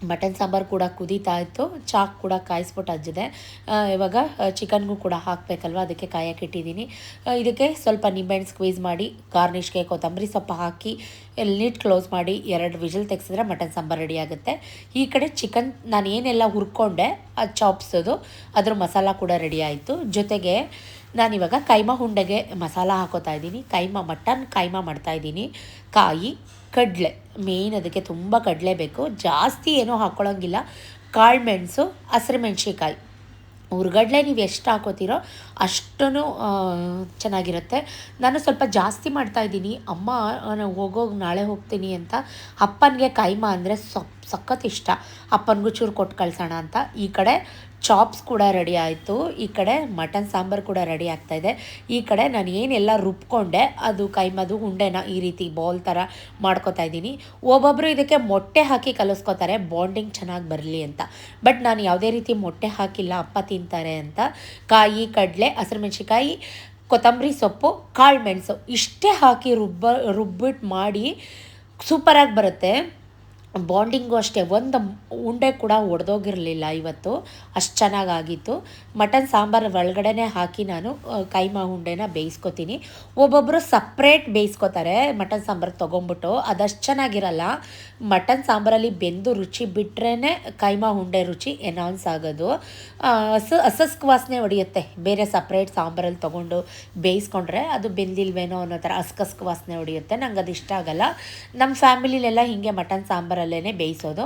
ಮಟನ್ ಸಾಂಬಾರು ಕೂಡ ಕುದೀತಾ ಇತ್ತು. ಚಾಕ್ ಕೂಡ ಕಾಯಿಸ್ಬಿಟ್ಟು ಹಚ್ಚಿದೆ. ಇವಾಗ ಚಿಕನ್ಗೂ ಕೂಡ ಹಾಕಬೇಕಲ್ವ, ಅದಕ್ಕೆ ಕಾಯಕ್ಕಿಟ್ಟಿದ್ದೀನಿ. ಇದಕ್ಕೆ ಸ್ವಲ್ಪ ನಿಂಬೆಹಣ್ಣು ಸ್ಕ್ವೀಸ್ ಮಾಡಿ, ಗಾರ್ನಿಷ್ಗೆ ಕೊತ್ತಂಬರಿ ಸೊಪ್ಪು ಹಾಕಿ, ಲಿಡ್ ಕ್ಲೋಸ್ ಮಾಡಿ 2 ವಿಷಲ್ ತೆಗೆಸಿದ್ರೆ ಮಟನ್ ಸಾಂಬಾರು ರೆಡಿ ಆಗುತ್ತೆ. ಈ ಕಡೆ ಚಿಕನ್ ನಾನು ಏನೆಲ್ಲ ಹುರ್ಕೊಂಡೆ ಅದು ಚಾಪ್ಸೋದು, ಅದ್ರ ಮಸಾಲ ಕೂಡ ರೆಡಿ ಆಯಿತು. ಜೊತೆಗೆ ನಾನಿವಾಗ ಕೈಮಾ ಉಂಡೆಗೆ ಮಸಾಲ ಹಾಕೋತಾ ಇದ್ದೀನಿ. ಮಟನ್ ಕೈಮಾ ಮಾಡ್ತಾಯಿದ್ದೀನಿ. ಕಾಯಿ, ಕಡಲೆ ಮೇಯ್ನ್, ಅದಕ್ಕೆ ತುಂಬ ಕಡಲೆ ಬೇಕು. ಜಾಸ್ತಿ ಏನೂ ಹಾಕ್ಕೊಳ್ಳೋಂಗಿಲ್ಲ. ಕಾಳು ಮೆಣಸು, ಹಸಿರು ಮೆಣ್ಸಿಕಾಯಿ, ಹುರ್ಗಡ್ಲೆ ನೀವು ಎಷ್ಟು ಹಾಕೋತೀರೋ ಅಷ್ಟೂ ಚೆನ್ನಾಗಿರುತ್ತೆ. ನಾನು ಸ್ವಲ್ಪ ಜಾಸ್ತಿ ಮಾಡ್ತಾಯಿದ್ದೀನಿ. ಅಮ್ಮ ನಾಳೆ ಹೋಗ್ತೀನಿ ಅಂತ ಅಪ್ಪನಿಗೆ ಕೈಮಾ ಅಂದರೆ ಸಖತ್ ಇಷ್ಟ. ಅಪ್ಪನಿಗೂ ಚೂರು ಕೊಟ್ಟು ಕಳ್ಸೋಣ ಅಂತ. ಈ ಕಡೆ ಚಾಪ್ಸ್ ಕೂಡ ರೆಡಿ ಆಯಿತು. ಈ ಕಡೆ ಮಟನ್ ಸಾಂಬಾರು ಕೂಡ ರೆಡಿ ಆಗ್ತಾಯಿದೆ. ಈ ಕಡೆ ನಾನು ಏನೆಲ್ಲ ರುಬ್ಕೊಂಡೆ ಅದು ಕೈಮದು ಉಂಡೆನ ಈ ರೀತಿ ಬಾಲ್ ಥರ ಮಾಡ್ಕೊತಾ ಇದ್ದೀನಿ. ಒಬ್ಬೊಬ್ಬರು ಇದಕ್ಕೆ ಮೊಟ್ಟೆ ಹಾಕಿ ಕಲಿಸ್ಕೊತಾರೆ ಬಾಂಡಿಂಗ್ ಚೆನ್ನಾಗಿ ಬರಲಿ ಅಂತ. ಬಟ್ ನಾನು ಯಾವುದೇ ರೀತಿ ಮೊಟ್ಟೆ ಹಾಕಿಲ್ಲ, ಅಪ್ಪ ತಿಂತಾರೆ ಅಂತ. ಕಾಯಿ, ಕಡಲೆ, ಹಸಿರು ಮೆಣಸಿಕಾಯಿ, ಕೊತ್ತಂಬರಿ ಸೊಪ್ಪು, ಕಾಳು ಮೆಣಸು ಇಷ್ಟೇ ಹಾಕಿ ರುಬ್ಬಿಟ್ಟು ಮಾಡಿ ಸೂಪರಾಗಿ ಬರುತ್ತೆ. ಬಾಂಡಿಂಗು ಅಷ್ಟೇ, ಒಂದು ಉಂಡೆ ಕೂಡ ಒಡೆದೋಗಿರಲಿಲ್ಲ ಇವತ್ತು, ಅಷ್ಟು ಚೆನ್ನಾಗಾಗಿತ್ತು. ಮಟನ್ ಸಾಂಬಾರು ಒಳಗಡೆ ಹಾಕಿ ನಾನು ಕೈಮಾ ಉಂಡೆನ ಬೇಯಿಸ್ಕೊತೀನಿ. ಒಬ್ಬೊಬ್ಬರು ಸಪ್ರೇಟ್ ಬೇಯಿಸ್ಕೊತಾರೆ ಮಟನ್ ಸಾಂಬಾರು ತೊಗೊಂಬಿಟ್ಟು, ಅದಷ್ಟು ಚೆನ್ನಾಗಿರಲ್ಲ. ಮಟನ್ ಸಾಂಬಾರಲ್ಲಿ ಬೆಂದು ರುಚಿ ಬಿಟ್ರೇ ಕೈಮಾ ಉಂಡೆ ರುಚಿ ಎನೌನ್ಸ್ ಆಗೋದು. ಹಸಸ್ಕ್ ವಾಸನೆ ಹೊಡೆಯುತ್ತೆ. ಬೇರೆ ಸಪ್ರೇಟ್ ಸಾಂಬಾರಲ್ಲಿ ತೊಗೊಂಡು ಬೇಯಿಸ್ಕೊಂಡ್ರೆ ಅದು ಬೆಂದಿಲ್ವೇನೋ ಅನ್ನೋ ಥರ ಹಸ್ಕಸ್ಕ್ ವಾಸನೆ ಹೊಡೆಯುತ್ತೆ. ನಂಗೆ ಅದು ಇಷ್ಟ ಆಗೋಲ್ಲ. ನಮ್ಮ ಫ್ಯಾಮಿಲಿಲೆಲ್ಲ ಹೀಗೆ ಮಟನ್ ಸಾಂಬಾರಲ್ಲೇ ಬೇಯಿಸೋದು.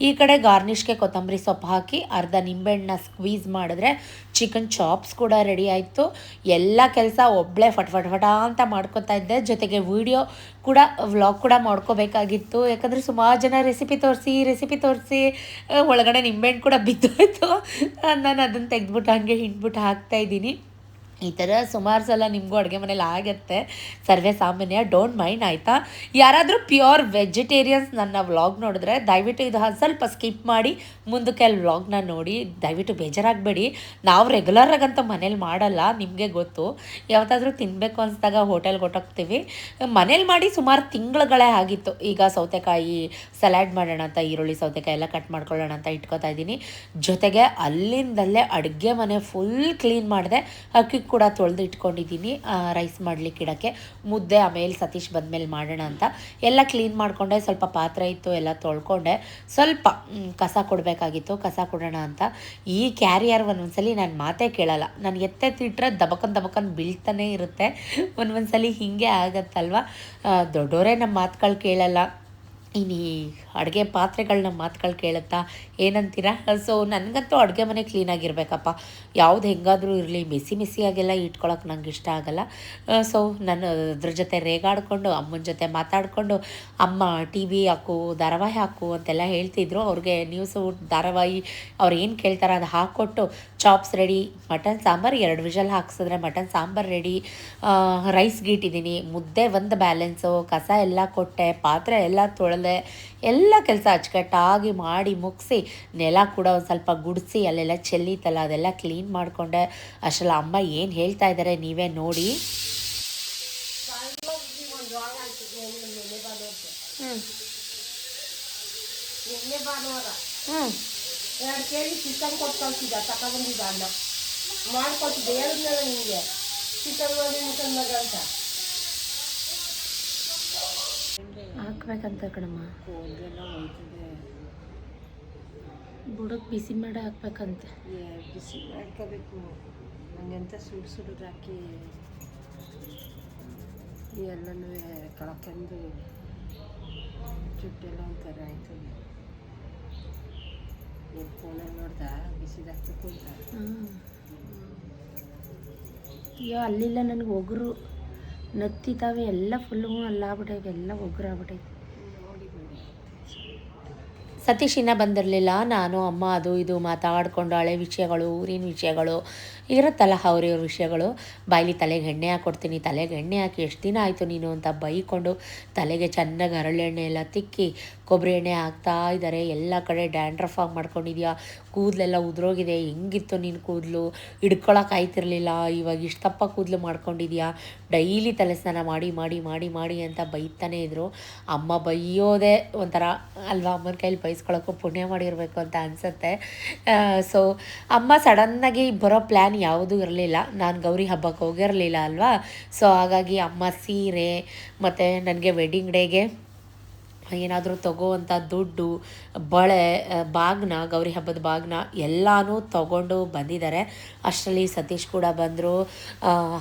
ಈ ಕಡೆ ಗಾರ್ನಿಷ್ಗೆ ಕೊತ್ತಂಬರಿ ಸೊಪ್ಪು ಹಾಕಿ ಅರ್ಧ ನಿಂಬೆಹಣ್ಣನ್ನ ಸ್ಕ್ವೀಸ್ ಮಾಡಿದ್ರೆ ಚಿಕನ್ ಚಾಪ್ಸ್ ಕೂಡ ರೆಡಿ ಆಯಿತು. ಎಲ್ಲ ಕೆಲಸ ಒಬ್ಬಳೇ ಫಟ ಅಂತ ಮಾಡ್ಕೊತಾ ಇದ್ದೆ. ಜೊತೆಗೆ ವ್ಲಾಗ್ ಕೂಡ ಮಾಡ್ಕೋಬೇಕಾಗಿತ್ತು. ಯಾಕಂದರೆ ಸುಮಾರು ಜನ ರೆಸಿಪಿ ತೋರಿಸಿ ಒಳಗಡೆ ನಿಂಬೆಹಣ್ಣು ಕೂಡ ಬಿದ್ದೋಯ್ತು. ನಾನು ಅದನ್ನು ತೆಗೆದ್ಬಿಟ್ಟು ಹಾಗೆ ಹಿಂಡ್ಬಿಟ್ಟು ಹಾಕ್ತಾಯಿದ್ದೀನಿ. ಈ ಥರ ಸುಮಾರು ಸಲ ನಿಮಗೂ ಅಡುಗೆ ಮನೇಲಿ ಆಗುತ್ತೆ, ಸರ್ವೇ ಸಾಮಾನ್ಯ. ಡೋಂಟ್ ಮೈಂಡ್, ಆಯಿತಾ? ಯಾರಾದರೂ ಪ್ಯೂರ್ ವೆಜಿಟೇರಿಯನ್ಸ್ ನನ್ನ ವ್ಲಾಗ್ ನೋಡಿದ್ರೆ ದಯವಿಟ್ಟು ಇದು ಸ್ವಲ್ಪ ಸ್ಕಿಪ್ ಮಾಡಿ ಮುಂದಕ್ಕೆ ಅಲ್ಲಿ ವ್ಲಾಗ್ನ ನೋಡಿ. ದಯವಿಟ್ಟು ಬೇಜಾರಾಗಬೇಡಿ. ನಾವು ರೆಗ್ಯುಲರಾಗಂತೂ ಮನೇಲಿ ಮಾಡಲ್ಲ, ನಿಮಗೆ ಗೊತ್ತು. ಯಾವತ್ತಾದರೂ ತಿನ್ನಬೇಕು ಅನಿಸ್ದಾಗ ಹೋಟೆಲ್ಗೆ ಹೊಟ್ಟೋಗ್ತೀವಿ. ಮನೇಲಿ ಮಾಡಿ ಸುಮಾರು ತಿಂಗಳುಗಳೇ ಆಗಿತ್ತು. ಈಗ ಸೌತೆಕಾಯಿ ಸಲಾಡ್ ಮಾಡೋಣ ಅಂತ ಈರುಳ್ಳಿ ಸೌತೆಕಾಯಿ ಎಲ್ಲ ಕಟ್ ಮಾಡ್ಕೊಳ್ಳೋಣ ಅಂತ ಇಟ್ಕೊತಾ ಇದ್ದೀನಿ. ಜೊತೆಗೆ ಅಲ್ಲಿಂದಲ್ಲೇ ಅಡುಗೆ ಮನೆ ಫುಲ್ ಕ್ಲೀನ್ ಮಾಡಿದೆ. ಅಕ್ಕಿ ಕೂಡ ತೊಳೆದು ಇಟ್ಕೊಂಡಿದ್ದೀನಿ ರೈಸ್ ಮಾಡಲಿಕ್ಕೆ ಇಡೋಕ್ಕೆ. ಮುದ್ದೆ ಆಮೇಲೆ ಸತೀಶ್ ಬಂದಮೇಲೆ ಮಾಡೋಣ ಅಂತ ಎಲ್ಲ ಕ್ಲೀನ್ ಮಾಡಿಕೊಂಡೆ. ಸ್ವಲ್ಪ ಪಾತ್ರೆ ಇತ್ತು, ಎಲ್ಲ ತೊಳ್ಕೊಂಡೆ. ಸ್ವಲ್ಪ ಕಸ ಕೊಡಬೇಕಾಗಿತ್ತು, ಕಸ ಕೊಡೋಣ ಅಂತ. ಈ ಕ್ಯಾರಿಯರ್ ಒಂದೊಂದ್ಸಲಿ ನಾನು ಮಾತೇ ಕೇಳಲ್ಲ. ನಾನು ಎತ್ತೆತ್ತಿಟ್ರೆ ದಬಕನ್ ಬೀಳ್ತಾನೆ ಇರುತ್ತೆ. ಒಂದೊಂದ್ಸಲಿ ಹೀಗೆ ಆಗತ್ತಲ್ವ. ದೊಡ್ಡವರೇ ನಮ್ಮ ಮಾತುಗಳು ಕೇಳಲ್ಲ, ಇನ್ನು ಅಡುಗೆ ಪಾತ್ರೆಗಳನ್ನ ಮಾತುಗಳು ಕೇಳುತ್ತಾ ಏನಂತೀರಾ? ಸೊ ನನಗಂತೂ ಅಡುಗೆ ಮನೆ ಕ್ಲೀನಾಗಿರ್ಬೇಕಪ್ಪ. ಯಾವ್ದು ಹೆಂಗಾದರೂ ಇರಲಿ, ಮೆಸ್ಸಿಯಾಗೆಲ್ಲ ಇಟ್ಕೊಳಕ್ಕೆ ನಂಗೆ ಇಷ್ಟ ಆಗಲ್ಲ. ಸೊ ನಾನು ಅದ್ರ ಜೊತೆ ರೇಗಾಡಿಕೊಂಡು ಅಮ್ಮನ ಜೊತೆ ಮಾತಾಡಿಕೊಂಡು, ಅಮ್ಮ ಟಿ ವಿ ಹಾಕು, ಧಾರಾವಾಹಿ ಹಾಕು ಅಂತೆಲ್ಲ ಹೇಳ್ತಿದ್ರು. ಅವ್ರಿಗೆ ನ್ಯೂಸು ಧಾರಾವಾಹಿ ಅವ್ರು ಏನು ಕೇಳ್ತಾರೆ ಅದು ಹಾಕ್ಕೊಟ್ಟು chops ready, mutton sambar 2 whistle ಹಾಕ್ಸಿದ್ರೆ ಮಟನ್ ಸಾಂಬಾರು ರೆಡಿ. ರೈಸ್ಗೆ ಇಟ್ಟಿದ್ದೀನಿ, ಮುದ್ದೆ ಒಂದು ಬ್ಯಾಲೆನ್ಸು, ಕಸ ಎಲ್ಲ ಕೊಟ್ಟೆ, ಪಾತ್ರೆ ಎಲ್ಲ ತೊಳೆದೆ, ಎಲ್ಲ ಕೆಲಸ ಅಚ್ಚುಕಟ್ಟಾಗಿ ಮಾಡಿ ಮುಗಿಸಿ, ನೆಲ ಕೂಡ ಒಂದು ಸ್ವಲ್ಪ ಗುಡಿಸಿ ಅಲ್ಲೆಲ್ಲ ಚೆಲ್ಲಿತ್ತಲ್ಲ ಅದೆಲ್ಲ ಕ್ಲೀನ್ ಮಾಡಿಕೊಂಡೆ. ಅಷ್ಟೆಲ್ಲ ಅಮ್ಮ ಏನು ಹೇಳ್ತಾ ಇದ್ದಾರೆ ನೀವೇ ನೋಡಿ. ಚಿಕನ್ ಕೊಟ್ಟು ಕಳ್ಸಿದ್ದ ತಗೊಂಡಿದ್ದ ಅನ್ನ ಮಾಡ್ಕೊಟ್ಟಿದ್ದೆ, ಹೇಳಿದ್ನಲ್ಲ ನಿಮಗೆ ಚಿಕನ್ ಮಾಡಿ ಮಿಕನ್ ಮಗ ಅಂತ ಹಾಕ್ಬೇಕಂತ ಕಣಮ್ಮ. ಬುಡಕ್ಕೆ ಬಿಸಿ ಮಾಡಿ ಹಾಕ್ಬೇಕಂತೆ. ಬಿಸಿ ಮಾಡ್ಕೋಬೇಕು. ಹಂಗಂತ ಸುಡು ಹಾಕಿ ಎಲ್ಲನೂ ಕಳ್ಕೊಂಡು ಜುಟ್ಟೆಲ್ಲ ಒಂಥರ ಆಯ್ತು. ನೀನು ಫೋನಲ್ಲಿ ನೋಡ್ದ ಬಿಸಿದಾಕ್ಬೇಕು ಅಂತ. ಅಯ್ಯೋ ಅಲ್ಲಿಲ್ಲ ನನಗೆ ಒಗರು ನತ್ತಿತಾವೆ ಎಲ್ಲ ಫುಲ್ಲು ಅಲ್ಲಾಗ್ಬಿಟ್ಟೈತೆ, ಎಲ್ಲ ಒಗರು ಆಗ್ಬಿಟ್ಟೈತೆ. ಸತೀಶ್ ಇನ್ನೂ ಬಂದಿರಲಿಲ್ಲ. ನಾನು ಅಮ್ಮ ಅದು ಇದು ಮಾತಾಡಿಕೊಂಡು ಹಳೆ ವಿಷಯಗಳು, ಊರಿನ ವಿಷಯಗಳು ಇರುತ್ತಲ್ಲ, ಅವ್ರಿವ್ರ ವಿಷಯಗಳು. ಬಾಯಲ್ಲಿ ತಲೆಗೆ ಎಣ್ಣೆ ಹಾಕ್ಕೊಡ್ತೀನಿ, ತಲೆಗೆ ಎಣ್ಣೆ ಹಾಕಿ ಎಷ್ಟು ದಿನ ಆಯಿತು ನೀನು ಅಂತ ಬೈಕೊಂಡು ತಲೆಗೆ ಚೆನ್ನಾಗಿ ಹರಳೆಣ್ಣೆ ಎಲ್ಲ ತಿಕ್ಕಿ ಕೊಬ್ಬರಿ ಎಣ್ಣೆ ಹಾಕ್ತಾ ಇದ್ದಾರೆ. ಎಲ್ಲ ಕಡೆ ಡ್ಯಾಂಡ್ರಫ್ ಆಗಿ ಮಾಡ್ಕೊಂಡಿದ್ಯಾ, ಕೂದಲೆಲ್ಲ ಉದುರೋಗಿದೆ, ಹೆಂಗಿತ್ತು ನಿನ್ನ ಕೂದಲು, ಹಿಡ್ಕೊಳಕ್ಕೆ ಆಯ್ತಿರ್ಲಿಲ್ಲ, ಇವಾಗ ಇಷ್ಟಪ್ಪ ಕೂದಲು ಮಾಡ್ಕೊಂಡಿದ್ಯಾ, ಡೈಲಿ ತಲೆ ಸ್ನಾನ ಮಾಡಿ ಮಾಡಿ ಮಾಡಿ ಮಾಡಿ ಅಂತ ಬೈತಾನೇ ಇದ್ದರು. ಅಮ್ಮ ಬೈಯೋದೇ ಒಂಥರ ಅಲ್ವಾ, ಅಮ್ಮನ ಕೈಲಿ ಬೈಸ್ಕೊಳ್ಳೋಕ್ಕೂ ಪುಣ್ಯ ಮಾಡಿರಬೇಕು ಅಂತ ಅನಿಸುತ್ತೆ. ಸೊ ಅಮ್ಮ ಸಡನ್ನಾಗಿ ಬರೋ ಪ್ಲ್ಯಾನ್ ಯಾವುದೂ ಇರಲಿಲ್ಲ. ನಾನು ಗೌರಿ ಹಬ್ಬಕ್ಕೆ ಹೋಗಿರಲಿಲ್ಲ ಅಲ್ವಾ. ಸೊ ಹಾಗಾಗಿ ಅಮ್ಮ ಸೀರೆ ಮತ್ತು ನನಗೆ ವೆಡ್ಡಿಂಗ್ ಡೇಗೆ ಏನಾದರೂ ತಗೋವಂಥ ದುಡ್ಡು, ಬಳೆ, ಬಾಗ್ನ, ಗೌರಿ ಹಬ್ಬದ ಬಾಗ್ನ ಎಲ್ಲನೂ ತೊಗೊಂಡು ಬಂದಿದ್ದಾರೆ. ಅಷ್ಟರಲ್ಲಿ ಸತೀಶ್ ಕೂಡ ಬಂದರು.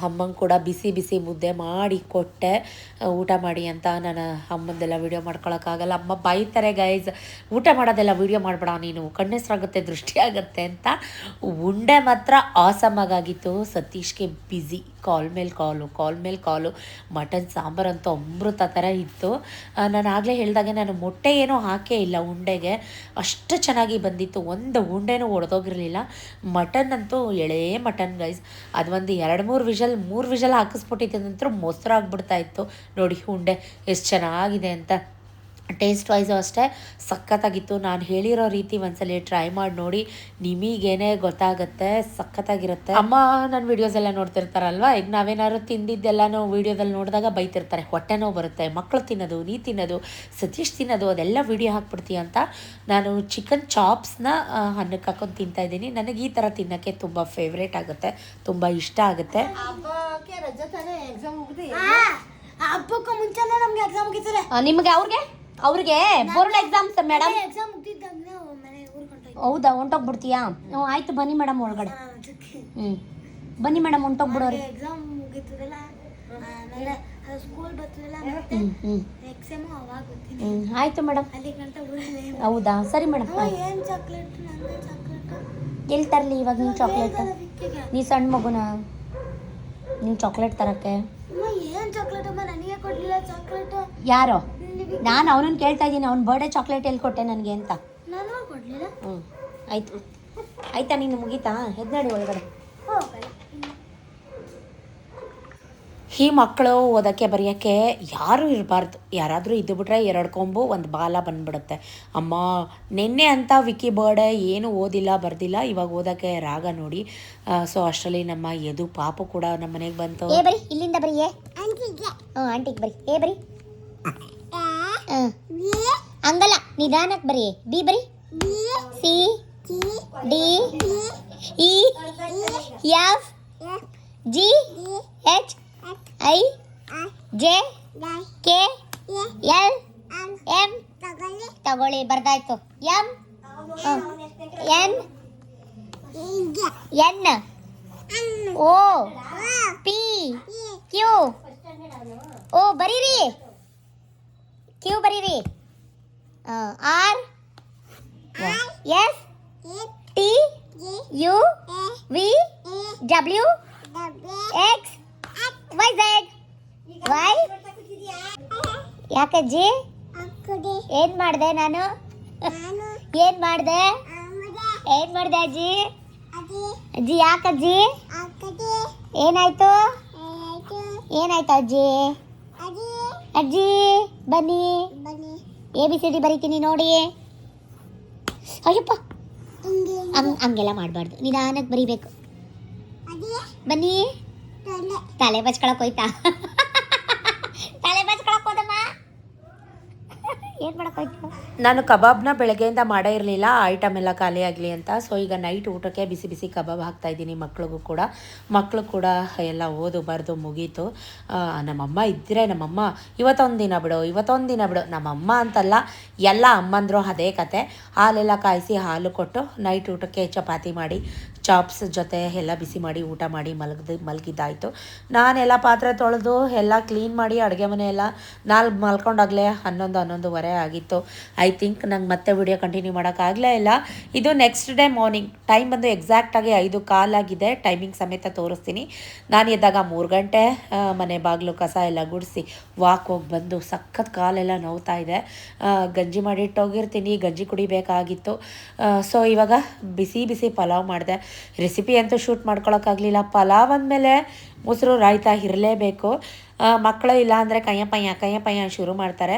ಅಮ್ಮಂಗೆ ಕೂಡ ಬಿಸಿ ಬಿಸಿ ಮುದ್ದೆ ಮಾಡಿ ಕೊಟ್ಟೆ, ಊಟ ಮಾಡಿ ಅಂತ. ನಾನು ಅಮ್ಮಂದೆಲ್ಲ ವೀಡಿಯೋ ಮಾಡ್ಕೊಳಕ್ಕಾಗಲ್ಲ, ಅಮ್ಮ ಬೈತಾರೆ ಗೈಸ್, ಊಟ ಮಾಡೋದೆಲ್ಲ ವೀಡಿಯೋ ಮಾಡಬೇಡ ನೀನು, ಕಣ್ಣೆಸರಾಗುತ್ತೆ, ದೃಷ್ಟಿ ಆಗುತ್ತೆ ಅಂತ. ಉಂಡೆ ಮಾತ್ರ ಆಸಮಾಗಿತ್ತು. ಸತೀಶ್ಗೆ ಬ್ಯುಸಿ, ಕಾಲ್ ಮೇಲೆ ಕಾಲು. ಮಟನ್ ಸಾಂಬಾರು ಅಂತೂ ಅಮೃತ ಥರ ಇತ್ತು. ನಾನು ಆಗಲೇ ಹೇಳಿದಾಗೆ ನಾನು ಮೊಟ್ಟೆ ಏನೂ ಹಾಕೇ ಇಲ್ಲ ಉಂಡೆಗೆ, ಅಷ್ಟು ಚೆನ್ನಾಗಿ ಬಂದಿತ್ತು. ಒಂದು ಉಂಡೆನೂ ಒಡೆದೋಗಿರಲಿಲ್ಲ. ಮಟನ್ ಅಂತೂ ಎಳೇ ಮಟನ್ ಗೈಸ್, ಅದು ಒಂದು 2-3 ವಿಷಲ್ ಹಾಕಿಸ್ಬಿಟ್ಟಿದ್ದ ನಂತರ ಮೊಸರು ಆಗ್ಬಿಡ್ತಾಯಿತ್ತು. ನೋಡಿ ಉಂಡೆ ಎಷ್ಟು ಚೆನ್ನಾಗಿದೆ ಅಂತ. ಟೇಸ್ಟ್ ವೈಸು ಅಷ್ಟೇ ಸಖತ್ತಾಗಿತ್ತು. ನಾನು ಹೇಳಿರೋ ರೀತಿ ಒಂದ್ಸಲ ಟ್ರೈ ಮಾಡಿ ನೋಡಿ, ನಿಮಗೇನೆ ಗೊತ್ತಾಗುತ್ತೆ, ಸಖತ್ತಾಗಿರುತ್ತೆ. ಅಮ್ಮ ನನ್ನ ವೀಡಿಯೋಸ್ ಎಲ್ಲ ನೋಡ್ತಿರ್ತಾರಲ್ವ, ಈಗ ನಾವೇನಾದ್ರು ತಿಂದಿದ್ದೆಲ್ಲನೂ ವೀಡಿಯೋದಲ್ಲಿ ನೋಡಿದಾಗ ಬೈತಿರ್ತಾರೆ, ಹೊಟ್ಟೆ ನೋವು ಬರುತ್ತೆ, ಮಕ್ಕಳು ತಿನ್ನೋದು, ನೀ ತಿನ್ನೋದು, ಸತೀಶ್ ತಿನ್ನೋದು, ಅದೆಲ್ಲ ವೀಡಿಯೋ ಹಾಕ್ಬಿಡ್ತೀಯ ಅಂತ. ನಾನು ಚಿಕನ್ ಚಾಪ್ಸ್ನ ಅನ್ನಕ್ಕೆ ಹಾಕೊಂಡು ತಿಂತಾಯಿದ್ದೀನಿ. ನನಗೆ ಈ ಥರ ತಿನ್ನೋಕ್ಕೆ ತುಂಬ ಫೇವ್ರೇಟ್ ಆಗುತ್ತೆ, ತುಂಬ ಇಷ್ಟ ಆಗುತ್ತೆ. ಹಬ್ಬಕ್ಕೆ ರಜೆ ತಾನೇ, ಎಕ್ಸಾಮ್ ಮುಗ್ದು ಹಬ್ಬಕ್ಕೂ ಮುಂಚೆನೇ ನಮ್ಗೆ ಎಕ್ಸಾಮ್ ಮುಗಿತಾರೆ. ನಿಮಗೆ ಅವ್ರಿಗೆ ಬೋರ್ಡ್ ಎಕ್ಸಾಮ್ಸ್ ಮೇಡಮ್. ಎಕ್ಸಾಮ್ ಮುಗ್ದಿದ್ದಂಗೆ ಮನೆ ಊರಿಗೆ ಹೊಂಟೋಯ್ತು. ಹೌದಾ, ಹೊಂಟೋಗ್ಬಿಡ್ತೀಯಾ? ಹ್ಞೂ ಆಯಿತು, ಬನ್ನಿ ಮೇಡಮ್ ಒಳಗಡೆ. ಬನ್ನಿ ಮೇಡಮ್, ಹೊಂಟೋಗ್ಬಿಡೋರಿ. ಎಕ್ಸಾಮ್ ಮುಗಿತದಲ್ಲ, ಆಮೇಲೆ ಸ್ಕೂಲ್ ಬರ್ತದಲ್ಲ, ಮತ್ತೆ ಎಕ್ಸಾಮ್ ಅವಾಗ ಗೊತ್ತೀನಿ. ಆಯಿತು ಮೇಡಮ್. ಅಲ್ಲಿ ಗಂಟ ಊರಲ್ಲಿ. ಹೌದಾ, ಸರಿ ಮೇಡಮ್. ಏನು ಚಾಕ್ಲೇಟ್, ನನಗೆ ಚಾಕ್ಲೇಟ್ ಎಲ್ಲಿ ತರಲಿ ಇವಾಗ ನೀನು ಚಾಕ್ಲೇಟ್? ನೀ ಸಣ್ಣ ಮಗುನ, ನೀನು ಚಾಕ್ಲೇಟ್ ತರಕ್ಕೆ? ಏನು ಚಾಕ್ಲೇಟ್ ಅಮ್ಮ, ನನಗೆ ಕೊಡಲಿಲ್ಲ ಚಾಕ್ಲೇಟ್. ಯಾರೋ? ನಾನು ಅವನನ್ನು ಕೇಳ್ತಾ ಇದ್ದೀನಿ, ಅವ್ನ ಬರ್ಡೇ ಚಾಕ್ಲೇಟ್ ಎಲ್ಲಿ ಕೊಟ್ಟೆ ನನಗೆ ಅಂತ. ನಾನು ಕೊಡಲಿಲ್ಲ. ಆಯಿತು, ಆಯ್ತಾ, ನೀನು ಮುಗೀತಾ? ಎದ್ನಾಡಿ ಒಳಗಡೆ. ಈ ಮಕ್ಕಳು ಓದೋಕ್ಕೆ ಬರೆಯೋಕ್ಕೆ ಯಾರೂ ಇರಬಾರ್ದು. ಯಾರಾದರೂ ಇದ್ದು ಬಿಟ್ರೆ 2 ಕೊಂಬು 1 ಬಾಲ ಬಂದ್ಬಿಡುತ್ತೆ. ಅಮ್ಮ ನಿನ್ನೆ ಅಂತ ವಿಕ್ಕಿ ಬರ್ಡೇ ಏನು ಓದಿಲ್ಲ ಬರ್ದಿಲ್ಲ, ಇವಾಗ ಓದೋಕ್ಕೆ ರಾಗ ನೋಡಿ. ಸೊ ಅಷ್ಟರಲ್ಲಿ ನಮ್ಮ ಯದು ಪಾಪು ಕೂಡ ನಮ್ಮ ಮನೆಗೆ ಬಂತು. ಏ ಬರಿ ಇಲ್ಲಿಂದ ಬರಿ. ಆಂಟಿಗೆ ಬರಿ. ಏ ಬರಿ. ಹಂಗಲ್ಲ, ನಿಧಾನಕ್ಕೆ ಬರಿ. ಬಿ ಬರಿ. C D E F G H I J K L M. ತಗೊಳ್ಳಿ, ಬರ್ದಾಯ್ತು. M N N O P Q. O ಬರೀರಿ, ಕ್ಯೂ ಬರೀರಿ. R S T U V W X Y Z. Y ಯಾಕಜ್ಜಿ? ಏನ್ ಮಾಡಿದೆ ನಾನು? ಏನ್ ಮಾಡಿದೆ ಅಜ್ಜಿ? ಅಜ್ಜಿ ಯಾಕಜ್ಜಿ? ಏನಾಯ್ತು ಅಜ್ಜಿ? ಅಜ್ಜಿ ಬನ್ನಿ, ABCD ಬರೀತೀನಿ ನೋಡಿ. ಅಯ್ಯಪ್ಪ, ಹಂಗೆಲ್ಲ ಮಾಡಬಾರ್ದು, ನಿಧಾನಕ್ಕೆ ಬರೀಬೇಕು. ಬನ್ನಿ. ತಲೆ ಬಚ್ಕೊಳಕ್ ಹೋಯ್ತಾ? ತಲೆ ಬಚ್ಕೊಳಕ್ ಹೋದಮ್ಮ. ಏನ್ ಮಾಡಕ್ ಹೋಯ್ತು? ನಾನು ಕಬಾಬ್ನ ಬೆಳಗ್ಗೆಯಿಂದ ಮಾಡೇ ಇರಲಿಲ್ಲ, ಐಟಮ್ ಎಲ್ಲ ಖಾಲಿ ಆಗಲಿ ಅಂತ. ಸೊ ಈಗ ನೈಟ್ ಊಟಕ್ಕೆ ಬಿಸಿ ಬಿಸಿ ಕಬಾಬ್ ಹಾಕ್ತಾಯಿದ್ದೀನಿ ಮಕ್ಳಿಗೂ ಕೂಡ. ಮಕ್ಕಳು ಕೂಡ ಎಲ್ಲ ಓದು ಬರೆದು ಮುಗೀತು. ನಮ್ಮಮ್ಮ ಇದ್ದರೆ ನಮ್ಮಮ್ಮ ಇವತ್ತೊಂದು ದಿನ ಬಿಡು ಇವತ್ತೊಂದು ದಿನ ಬಿಡು, ನಮ್ಮಮ್ಮ ಅಂತಲ್ಲ ಎಲ್ಲ ಅಮ್ಮಂದರು ಅದೇ ಕತೆ. ಹಾಲೆಲ್ಲ ಕಾಯಿಸಿ ಹಾಲು ಕೊಟ್ಟು ನೈಟ್ ಊಟಕ್ಕೆ ಚಪಾತಿ ಮಾಡಿ ಚಾಪ್ಸ್ ಜೊತೆ ಎಲ್ಲ ಬಿಸಿ ಮಾಡಿ ಊಟ ಮಾಡಿ ಮಲಗಿದ್ದಾಯಿತು. ನಾನೆಲ್ಲ ಪಾತ್ರೆ ತೊಳೆದು ಎಲ್ಲ ಕ್ಲೀನ್ ಮಾಡಿ ಅಡುಗೆ ಮನೆ ಎಲ್ಲ ಮಲ್ಕೊಂಡಾಗಲೇ 11:11:30 ಆಗಿತ್ತು. ಐ ಥಿಂಕ್ ನಂಗೆ ಮತ್ತೆ ವಿಡಿಯೋ ಕಂಟಿನ್ಯೂ ಮಾಡೋಕ್ಕಾಗಲೇ ಇಲ್ಲ. ಇದು ನೆಕ್ಸ್ಟ್ ಡೇ ಮಾರ್ನಿಂಗ್, ಟೈಮ್ ಬಂದು ಎಕ್ಸಾಕ್ಟಾಗಿ 5 ಆಗಿದೆ. ಟೈಮಿಂಗ್ ಸಮೇತ ತೋರಿಸ್ತೀನಿ. ನಾನು ಎದ್ದಾಗ 3 ಗಂಟೆ. ಮನೆ ಬಾಗಿಲು ಕಸ ಎಲ್ಲ ಗುಡಿಸಿ ವಾಕ್ ಹೋಗಿ ಬಂದು ಸಖತ್ ಕಾಲೆಲ್ಲ ನೋವ್ತಾ ಇದೆ. ಗಂಜಿ ಮಾಡಿಟ್ಟೋಗಿರ್ತೀನಿ, ಗಂಜಿ ಕುಡಿಬೇಕಾಗಿತ್ತು. ಸೊ ಇವಾಗ ಬಿಸಿ ಬಿಸಿ ಪಲಾವ್ ಮಾಡಿದೆ. ರೆಸಿಪಿ ಅಂತೂ ಶೂಟ್ ಮಾಡ್ಕೊಳಕ್ಕಾಗಲಿಲ್ಲ. ಪಲಾವ್ ಅಂದಮೇಲೆ ಮೊಸರು ರಾಯ್ತಾ ಇರಲೇಬೇಕು. ಮಕ್ಕಳು ಇಲ್ಲ ಅಂದರೆ ಕಯ್ಯ ಶುರು ಮಾಡ್ತಾರೆ.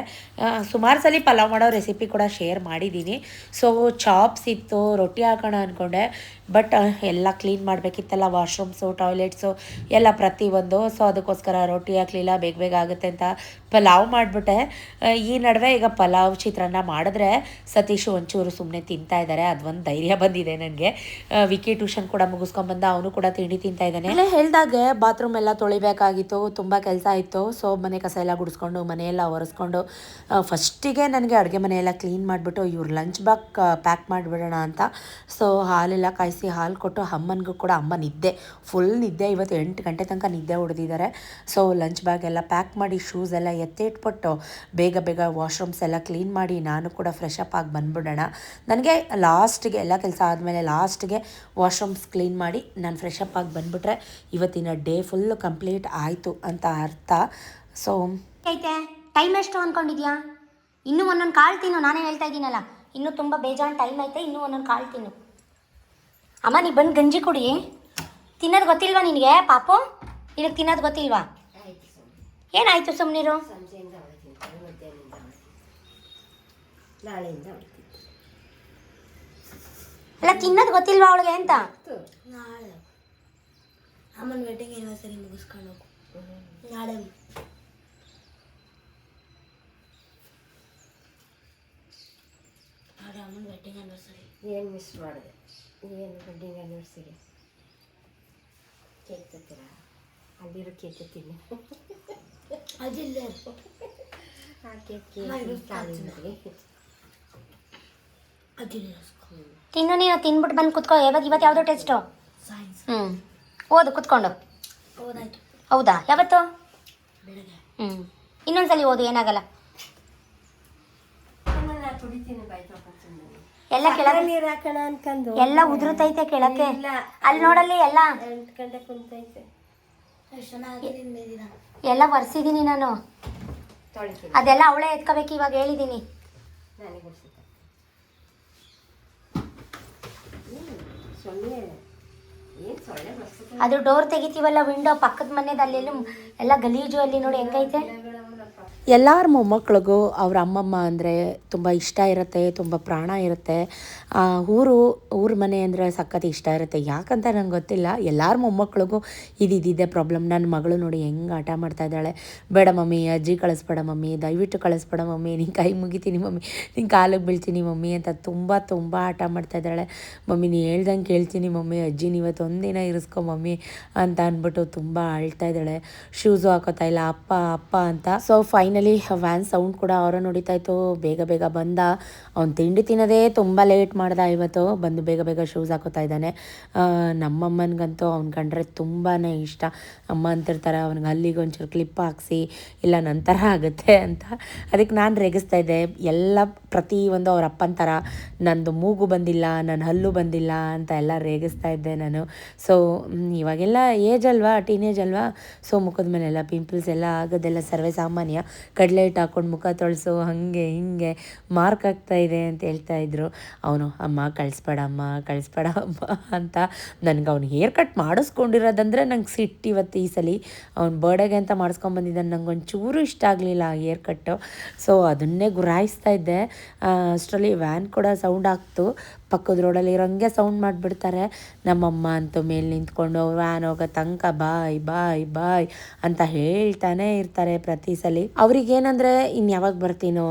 ಸುಮಾರು ಸಲ ಪಲಾವ್ ಮಾಡೋ ರೆಸಿಪಿ ಕೂಡ ಶೇರ್ ಮಾಡಿದ್ದೀನಿ. ಸೊ ಚಾಪ್ಸ್ ಇತ್ತು, ರೊಟ್ಟಿ ಹಾಕೋಣ ಅಂದ್ಕೊಂಡೆ. ಬಟ್ ಎಲ್ಲ ಕ್ಲೀನ್ ಮಾಡಬೇಕಿತ್ತಲ್ಲ, ವಾಶ್ರೂಮ್ಸು ಟಾಯ್ಲೆಟ್ಸು ಎಲ್ಲ ಪ್ರತಿಯೊಂದು. ಸೊ ಅದಕ್ಕೋಸ್ಕರ ರೊಟ್ಟಿ ಹಾಕಲಿಲ್ಲ, ಬೇಗ ಆಗುತ್ತೆ ಅಂತ ಪಲಾವ್ ಮಾಡಿಬಿಟ್ಟೆ. ಈ ನಡುವೆ ಈಗ ಪಲಾವ್ ಚಿತ್ರಾನ್ನ ಮಾಡಿದ್ರೆ ಸತೀಶ್ ಒಂಚೂರು ಸುಮ್ಮನೆ ತಿಂತಾ ಇದ್ದಾರೆ. ಅದೊಂದು ಧೈರ್ಯ ಬಂದಿದೆ ನನಗೆ. ವಿಕಿ ಟ್ಯೂಷನ್ ಕೂಡ ಮುಗಿಸ್ಕೊಂಡ್ಬಂದ, ಅವನು ಕೂಡ ತಿಂಡಿ ತಿಂತಾ ಇದ್ದಾನೆ. ಅಲ್ಲೇ ಹೇಳ್ದಾಗೆ ಬಾತ್ರೂಮ್ ಎಲ್ಲ ತೊಳಿಬೇಕಾಗಿತ್ತು, ತುಂಬ ಕೆಲಸ ಇತ್ತು. ಸೊ ಮನೆ ಕಸ ಎಲ್ಲ ಗುಡಿಸ್ಕೊಂಡು ಮನೆಯೆಲ್ಲ ಒರೆಸ್ಕೊಂಡು ಫಸ್ಟಿಗೆ ನನಗೆ ಅಡುಗೆ ಮನೆಯೆಲ್ಲ ಕ್ಲೀನ್ ಮಾಡಿಬಿಟ್ಟು ಇವ್ರು ಲಂಚ್ ಬಾಕ್ ಪ್ಯಾಕ್ ಮಾಡಿಬಿಡೋಣ ಅಂತ. ಸೊ ಹಾಲೆಲ್ಲ ಕಾಯಿಸಿ ಹಾಲು ಕೊಟ್ಟು ಅಮ್ಮನಿಗೂ ಕೂಡ, ಅಮ್ಮ ನಿದ್ದೆ ಫುಲ್ ನಿದ್ದೆ, ಇವತ್ತು 8 ಗಂಟೆ ತನಕ ನಿದ್ದೆ ಹೊಡೆದಿದ್ದಾರೆ. ಸೊ ಲಂಚ್ ಬ್ಯಾಗ್ ಎಲ್ಲ ಪ್ಯಾಕ್ ಮಾಡಿ ಶೂಸ್ ಎಲ್ಲ ಎತ್ತಿಟ್ಬಿಟ್ಟು ಬೇಗ ವಾಶ್ರೂಮ್ಸ್ ಎಲ್ಲ ಕ್ಲೀನ್ ಮಾಡಿ ನಾನು ಕೂಡ ಫ್ರೆಶ್ ಅಪ್ ಆಗಿ ಬಂದ್ಬಿಡೋಣ. ನನಗೆ ಲಾಸ್ಟಿಗೆ ಎಲ್ಲ ಕೆಲಸ ಆದಮೇಲೆ ಲಾಸ್ಟಿಗೆ ವಾಶ್ರೂಮ್ಸ್ ಕ್ಲೀನ್ ಮಾಡಿ ನಾನು ಫ್ರೆಶ್ ಅಪ್ ಆಗಿ ಬಂದುಬಿಟ್ರೆ ಇವತ್ತಿನ ಡೇ ಫುಲ್ಲು ಕಂಪ್ಲೀಟ್ ಆಯಿತು ಅಂತ ಅರ್ಥ. ಸೊ ಐತೆ ಟೈಮ್ ಎಷ್ಟು ಅಂದ್ಕೊಂಡಿದ್ಯಾ? ಇನ್ನೂ ಒಂದೊಂದು ಕಾಳು ತಿನ್ನು, ನಾನೇ ಹೇಳ್ತಾ ಇದ್ದೀನಲ್ಲ, ಇನ್ನೂ ತುಂಬ ಬೇಜಾನ್ ಟೈಮ್ ಐತೆ, ಇನ್ನೂ ಒಂದೊಂದು ಕಾಳು ತಿನ್ನು. ಅಮ್ಮ ನೀ ಬಂದು ಗಂಜಿ ಕುಡಿ. ತಿನ್ನೋದು ಗೊತ್ತಿಲ್ವಾ ನಿನಗೆ ಪಾಪು? ನಿನಗೆ ತಿನ್ನೋದು ಗೊತ್ತಿಲ್ವಾ? ಏನಾಯಿತು ಸುಮ್ಮನಿರು. ಅಲ್ಲ ತಿನ್ನೋದು ಗೊತ್ತಿಲ್ವಾ ಅವಳಿಗೆ ಅಂತ? ನಾಳೆ ಅಮ್ಮನ ವೆಡ್ಡಿಂಗ್ ಆ್ಯನಿವರ್ಸರಿ ಮುಗಿಸ್ಕೊಂಡು ನಾಳೆ ಅಮ್ಮನ ವೆಡ್ಡಿಂಗ್ ಆ್ಯನಿವರ್ಸರಿ. ಏನು ಮಿಸ್ ಮಾಡಿದೆ? ಏನು ವೆಡ್ಡಿಂಗ್ ಆ್ಯನಿವರ್ಸರಿ ಕೇಕ್ ತತ್ತೀರಾ? ಅಲ್ಲಿರೋ ಕೇಕ್ ತಿನ್ನಿ. ಅದಿಲ್ಲ ಆ ಕೇಕ್ ತಿನ್ನು. ನೀನು ತಿನ್ಬಿಟ್ಟು ಬಂದು ಕುತ್ಕೋ. ಇವತ್ತು ಯಾವುದೋ ಟೆಸ್ಟು? ಸೈನ್ಸ್. ಓದು ಕುತ್ಕೊಂಡು. ಓದಾಯ್ತು. ಹೌದಾ? ಯಾವತ್ತು? ಬೆಳಗ್ಗೆ. ಇನ್ನೊಂದ್ಸಲಿ ಓದು, ಏನಾಗಲ್ಲ. ಎಲ್ಲ ಕೆಳಗೆ ನೀರು ಹಾಕೋಣ ಅನ್ಕೊಂಡು ಎಲ್ಲ ಉದುರುತ್ತೈತೆ ಕೆಳಕ್ಕೆ. ಅಲ್ಲಿ ನೋಡಲ್ಲಿ ಎಲ್ಲ 8 ಗಂಟೆ ಕುಂತೈತೆ. ಎಲ್ಲ ಒರೆಸಿದ್ದೀನಿ ನಾನು. ಅದೆಲ್ಲ ಅವಳೇ ಎತ್ಕೋಬೇಕು ಇವಾಗ, ಹೇಳಿದ್ದೀನಿ. ಅದು ಡೋರ್ ತೆಗಿತೀವಲ್ಲ, ವಿಂಡೋ ಪಕ್ಕದ ಮನೆದು, ಅಲ್ಲೆಲ್ಲೂ ಎಲ್ಲ ಗಲೀಜು. ಅಲ್ಲಿ ನೋಡಿ ಹೆಂಗೈತೆ. ಎಲ್ಲರ ಮೊಮ್ಮಕ್ಳಿಗೂ ಅವ್ರ ಅಮ್ಮಮ್ಮ ಅಂದರೆ ತುಂಬ ಇಷ್ಟ ಇರುತ್ತೆ, ತುಂಬ ಪ್ರಾಣ ಇರುತ್ತೆ. ಊರ ಮನೆ ಅಂದರೆ ಸಖತ್ ಇಷ್ಟ ಇರುತ್ತೆ. ಯಾಕಂತ ನಂಗೆ ಗೊತ್ತಿಲ್ಲ, ಎಲ್ಲರ ಮೊಮ್ಮಕ್ಳಿಗೂ ಇದಿದ್ದೇ ಪ್ರಾಬ್ಲಮ್. ನನ್ನ ಮಗಳು ನೋಡಿ ಹೆಂಗೆ ಆಟ ಮಾಡ್ತಾ ಇದ್ದಾಳೆ. ಬೇಡ ಮಮ್ಮಿ, ಅಜ್ಜಿ ಕಳಿಸ್ಬೇಡ ಮಮ್ಮಿ, ದಯವಿಟ್ಟು ಕಳಿಸ್ಬೇಡ ಮಮ್ಮಿ, ನಿನ್ನ ಕೈ ಮುಗಿತೀನಿ ಮಮ್ಮಿ, ನಿನ್ನ ಕಾಲಿಗೆ ಬೀಳ್ತೀನಿ ಮಮ್ಮಿ ಅಂತ ತುಂಬ ಆಟ ಮಾಡ್ತಾ ಇದ್ದಾಳೆ. ಮಮ್ಮಿ ನೀ ಹೇಳ್ದಂಗೆ ಕೇಳ್ತೀನಿ ಮಮ್ಮಿ, ಅಜ್ಜಿನ ಇವತ್ತು ಒಂದಿನ ಇರಿಸ್ಕೊ ಮಮ್ಮಿ ಅಂತ ಅಂದ್ಬಿಟ್ಟು ತುಂಬ ಅಳ್ತಾ ಇದ್ದಾಳೆ. ಶೂಸು ಹಾಕೋತಾ ಇಲ್ಲ, ಅಪ್ಪ ಅಂತ. ಸೊ ಫೈನಲಿ ವ್ಯಾನ್ ಸೌಂಡ್ ಕೂಡ ಅವರ ನೋಡಿತಾಯಿತ್ತು. ಬೇಗ ಬಂದ. ಅವ್ನು ತಿಂಡಿ ತಿನ್ನೋದೇ ತುಂಬ ಲೇಟ್ ಮಾಡ್ದ ಇವತ್ತು. ಬಂದು ಬೇಗ ಶೂಸ್ ಹಾಕೋತಾ ಇದ್ದಾನೆ. ನಮ್ಮಮ್ಮನಿಗಂತೂ ಅವ್ನು ಕಂಡ್ರೆ ತುಂಬಾ ಇಷ್ಟ. ಅಮ್ಮ ಅಂತಿರ್ತಾರೆ ಅವ್ನಿಗೆ ಅಲ್ಲಿಗೆ ಒಂಚೂರು ಕ್ಲಿಪ್ ಹಾಕ್ಸಿ, ಇಲ್ಲ ನಂತರ ಆಗುತ್ತೆ ಅಂತ. ಅದಕ್ಕೆ ನಾನು ರೇಗಿಸ್ತಾ ಇದ್ದೆ. ಎಲ್ಲ ಪ್ರತಿಯೊಂದು ಅವ್ರ ಅಪ್ಪನ ಥರ ನಂದು ಮೂಗು ಬಂದಿಲ್ಲ, ನನ್ನ ಹಲ್ಲು ಬಂದಿಲ್ಲ ಅಂತ ಎಲ್ಲ ರೇಗಿಸ್ತಾ ಇದ್ದೆ ನಾನು. ಸೊ ಇವಾಗೆಲ್ಲ ಏಜ್ ಅಲ್ವಾ, ಟೀನೇಜ್ ಅಲ್ವಾ. ಸೊ ಮುಖದ ಮೇಲೆಲ್ಲ ಪಿಂಪಲ್ಸ್ ಎಲ್ಲ ಆಗೋದೆಲ್ಲ ಸರ್ವೇ ಸಾಮಾನ್ಯ. ಕಡಲೆ ಹಿಟ್ಟು ಹಾಕ್ಕೊಂಡು ಮುಖ ತೊಳಸು, ಹಾಗೆ ಹಿಂಗೆ ಮಾರ್ಕ್ ಆಗ್ತಾ ಇದೆ ಅಂತ ಹೇಳ್ತಾ ಇದ್ರು. ಅವನು ಅಮ್ಮ ಕಳಿಸ್ಬೇಡ ಅಮ್ಮ ಅಂತ. ನನಗೆ ಅವ್ನು ಹೇರ್ ಕಟ್ ಮಾಡಿಸ್ಕೊಂಡಿರೋದಂದರೆ ನಂಗೆ ಸಿಟ್ಟು ಇವತ್ತು ಈ ಸಲ. ಅವ್ನು ಬರ್ಡೇಗೆ ಅಂತ ಮಾಡಿಸ್ಕೊಂಬಂದಿದ್ದಾನೆ. ನಂಗೆ ಒಂಚೂರು ಇಷ್ಟ ಆಗಲಿಲ್ಲ ಆ ಹೇರ್ ಕಟ್ಟು. ಸೊ ಅದನ್ನೇ ಗುರಾಯಿಸ್ತಾ ಇದ್ದೆ. ಅಷ್ಟರಲ್ಲಿ ವ್ಯಾನ್ ಕೂಡ ಸೌಂಡ್ ಆಗ್ತು. ಪಕ್ಕದ ರೋಡಲ್ಲಿ ಇರೋಂಗೆ ಸೌಂಡ್ ಮಾಡಿಬಿಡ್ತಾರೆ. ನಮ್ಮಮ್ಮ ಅಂತೂ ಮೇಲೆ ನಿಂತ್ಕೊಂಡು ವ್ಯಾನ್ ಹೋಗೋ ತನಕ ಬಾಯ್ ಬಾಯ್ ಬಾಯ್ ಅಂತ ಹೇಳ್ತಾನೆ ಇರ್ತಾರೆ ಪ್ರತಿ ಸಲ. ಅವ್ರಿಗೇನಂದರೆ ಇನ್ನು ಯಾವಾಗ ಬರ್ತೀನೋ,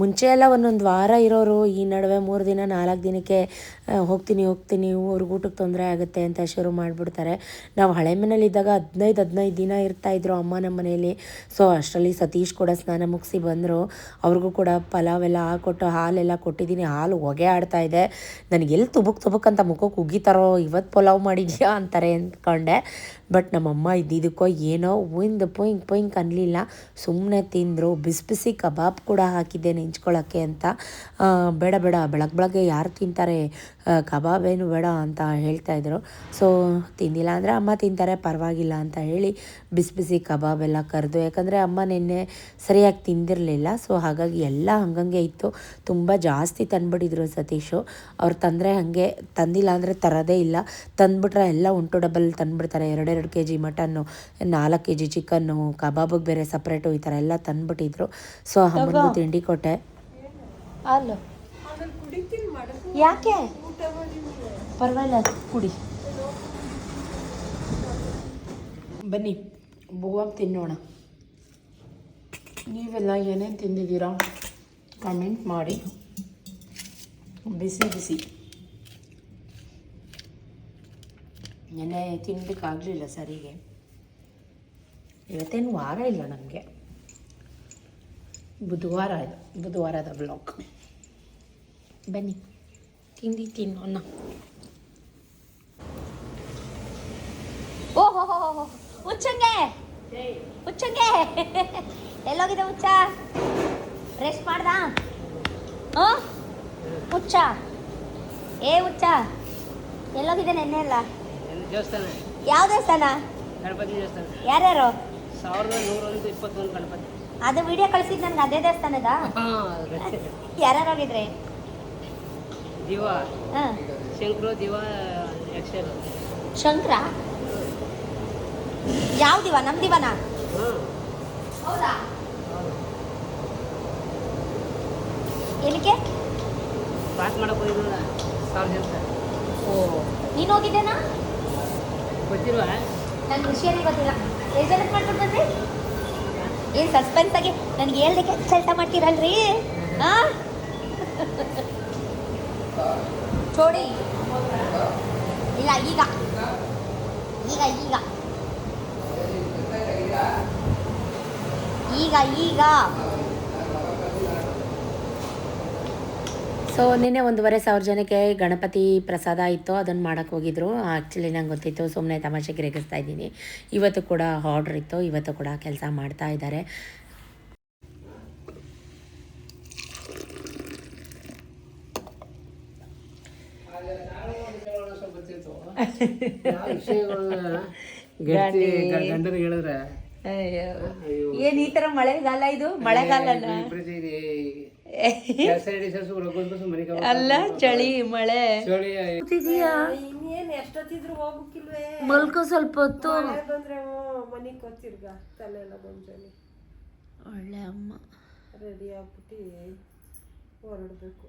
ಮುಂಚೆ ಎಲ್ಲ ಒಂದೊಂದು ವಾರ ಇರೋರು ಈ ನಡುವೆ 3 ದಿನ 4 ದಿನಕ್ಕೆ ಹೋಗ್ತೀನಿ ಅವ್ರಿಗೆ ಊಟಕ್ಕೆ ತೊಂದರೆ ಆಗುತ್ತೆ ಅಂತ ಶುರು ಮಾಡಿಬಿಡ್ತಾರೆ. ನಾವು ಹಳೆ ಮನೇಲಿದ್ದಾಗ 15 ದಿನ ಇರ್ತಾಯಿದ್ರು ಅಮ್ಮ ನಮ್ಮ ಮನೇಲಿ. ಸೊ ಅಷ್ಟರಲ್ಲಿ ಸತೀಶ್ ಕೂಡ ಸ್ನಾನ ಮುಗಿಸಿ ಬಂದರು. ಅವ್ರಿಗೂ ಕೂಡ ಪಲಾವೆಲ್ಲ ಹಾಕ್ಕೊಟ್ಟು ಹಾಲೆಲ್ಲ ಕೊಟ್ಟಿದ್ದೀನಿ. ಹಾಲು ಹೊಗೆ ಆಡ್ತಾ ಇದೆ. ನನಗೆಲ್ಲಿ ತುಬುಕ್ ಅಂತ ಮುಖಕ್ಕೆ ಉಗಿತಾರೋ, ಇವತ್ತು ಪಲಾವ್ ಮಾಡಿದ್ಯಾ ಅಂತಾರೆ ಅಂದ್ಕೊಂಡೆ. ಬಟ್ ನಮ್ಮಮ್ಮ ಇದ್ದಿದ್ದಕ್ಕೋ ಏನೋ ಒಂದು ಪೊಯಿಂಕ್ ಅನ್ನಲಿಲ್ಲ, ಸುಮ್ಮನೆ ತಿಂದರು. ಬಿಸಿ ಕಬಾಬ್ ಕೂಡ ಹಾಕಿದ್ದೆ ನೆಂಚ್ಕೊಳ್ಳೋಕ್ಕೆ ಅಂತ. ಬೇಡ ಬೆಳಗ್ಗೆ ಯಾರು ತಿಂತಾರೆ, ಕಬಾಬ್ ಏನು ಬೇಡ ಅಂತ ಹೇಳ್ತಾಯಿದ್ರು. ಸೊ ತಿಂದಿಲ್ಲ ಅಂದರೆ ಅಮ್ಮ ತಿಂತಾರೆ ಪರವಾಗಿಲ್ಲ ಅಂತ ಹೇಳಿ ಬಿಸಿ ಕಬಾಬೆಲ್ಲ ಕರೆದು, ಯಾಕಂದರೆ ಅಮ್ಮ ನಿನ್ನೆ ಸರಿಯಾಗಿ ತಿಂದಿರಲಿಲ್ಲ. ಸೊ ಹಾಗಾಗಿ ಎಲ್ಲ ಹಂಗಂಗೆ ಇತ್ತು. ತುಂಬ ಜಾಸ್ತಿ ತಂದುಬಿಟ್ಟಿದ್ರು ಸತೀಶು. ಅವ್ರು ತಂದರೆ ಹಾಗೆ, ತಂದಿಲ್ಲ ಅಂದರೆ ತರೋದೇ ಇಲ್ಲ. ತಂದುಬಿಟ್ರೆ ಎಲ್ಲ ಉಂಟು ಡಬಲ್ ತಂದುಬಿಡ್ತಾರೆ. 2 kg ಮಟನ್ನು, 4 kg ಚಿಕನ್ನು, ಕಬಾಬಿಗೆ ಬೇರೆ ಸಪ್ರೇಟು, ಈ ಥರ ಎಲ್ಲ ತಂದುಬಿಟ್ಟಿದ್ರು. ಸೊ ಅಮ್ಮನಿಗೂ ತಿಂಡಿ ಕೊಟ್ಟೆ. ಅಲ್ಲೋ ಯಾಕೆ ಪರವಾಗಿಲ್ಲ ಕುಡಿ. ಬನ್ನಿ ಬೂವಾಗ ತಿನ್ನೋಣ. ನೀವೆಲ್ಲ ಏನೇನು ತಿಂದಿದ್ದೀರಾ ಕಮೆಂಟ್ ಮಾಡಿ. ಬಿಸಿ ನೆನ್ನೆ ತಿನ್ನಲಿಕ್ಕಾಗಲಿಲ್ಲ ಸರಿಗೆ. ಇವತ್ತೇನು ವಾರ ಇಲ್ಲ ನನಗೆ, ಬುಧವಾರದ ಬ್ಲಾಗ್. ಬನ್ನಿ ತಿನ್ನೋಣ. ಓಹೋ ಹುಚ್ಚಂಗೆ ಎಲ್ಲೋಗಿದೆ ಹುಚ್ಚ? ರೆಸ್ಟ್ ಮಾಡ್ದ? ಹುಚ್ಚ ಹುಚ್ಚ ಎಲ್ಲೋಗಿದೆ ನೆನ್ನೆ ಎಲ್ಲ? ದೇವಸ್ಥಾನ. ಯಾವ ದೇವಸ್ಥಾನ? ಗಣಪತಿ ದೇವಸ್ಥಾನ. ಯಾರ್ಯಾರು? 1121 ಗಣಪತಿ. ಅದು ವಿಡಿಯೋ ಕಳಿಸಿದ್ ನನ್ಗೆ. ಅದೇ ದೇವಸ್ಥಾನದ? ಯಾರ್ಯಾರು ಹೋಗಿದ್ರಿ? ದಿವ, ಶಂಕರ ದಿವ, ಎಕ್ಸೆಲ್. ಶಂಕರ ಯಾವ ದಿವ? ನಮ್ ದಿವನ? ಹೌದಾ? ಎಲ್ಲಿಗೆ ಪಾಸ್ ಮಾಡಕ್ ಹೋಗಿದ್ನಲ್ಲ 1000 ಜನ. ನೀನು ಹೋಗಿದ್ದೇನಾ? ಗೊತ್ತಿಲ್ವಾ? ನನ್ನ ವಿಷಯನೇ ಗೊತ್ತಿಲ್ಲ. ಎಷ್ಟು ಜನಕ್ಕೆ ಮಾಡ್ಕೊಂಡು ಬಂದ್ರಿ? ಏನು ಸಸ್ಪೆನ್ಸ್ ಆಗಿ ನನಗೆ ಹೇಳ್ದಕ್ಕೆ ಕೆಲಸ ಮಾಡ್ತೀರಲ್ರಿ? ಹಾಂ ಚೋಡಿ ಇಲ್ಲ ಈಗ ಸೊ ನಿನ್ನೆ 1,500 ಜನಕ್ಕೆ ಗಣಪತಿ ಪ್ರಸಾದ ಇತ್ತು, ಅದನ್ನು ಮಾಡೋಕ್ಕೆ ಹೋಗಿದ್ರು. ಆ್ಯಕ್ಚುಲಿ ನಂಗೆ ಗೊತ್ತಿತ್ತು, ಸುಮ್ಮನೆ ತಮಾಷೆಗೆ ರೇಗಿಸ್ತಾ ಇದ್ದೀನಿ. ಇವತ್ತು ಕೂಡ ಆರ್ಡ್ರ್ ಇತ್ತು, ಇವತ್ತು ಕೂಡ ಕೆಲಸ ಮಾಡ್ತಾ ಇದ್ದಾರೆ. ಗಂಡನಿಗೆ ಹೇಳಿದ್ರೆ ಏನು ಈ ಥರ ಮಳೆಗಾಲ? ಇದು ಮಳೆಗಾಲನ ಅಲ್ಲ, ಚಳಿ ಮಳೆ ಇನ್ನೇನು ಎಷ್ಟೊತ್ತಿದ್ರು ಹೋಗಕ್ಕಿಲ್ವೇ? ಮಲ್ಕೋ ಸ್ವಲ್ಪ ಹೊತ್ತು. ಬಂದ್ರೆ ಮನೆಗೆ ಗೊತ್ತಿರ್ಗ ತಲೆ ಎಲ್ಲ ಬಂಜನಿ ಒಳ್ಳೆ ಅಮ್ಮ. ರೆಡಿ ಆಗ್ಬಿಟ್ಟು ಹೊರಡ್ಬೇಕು.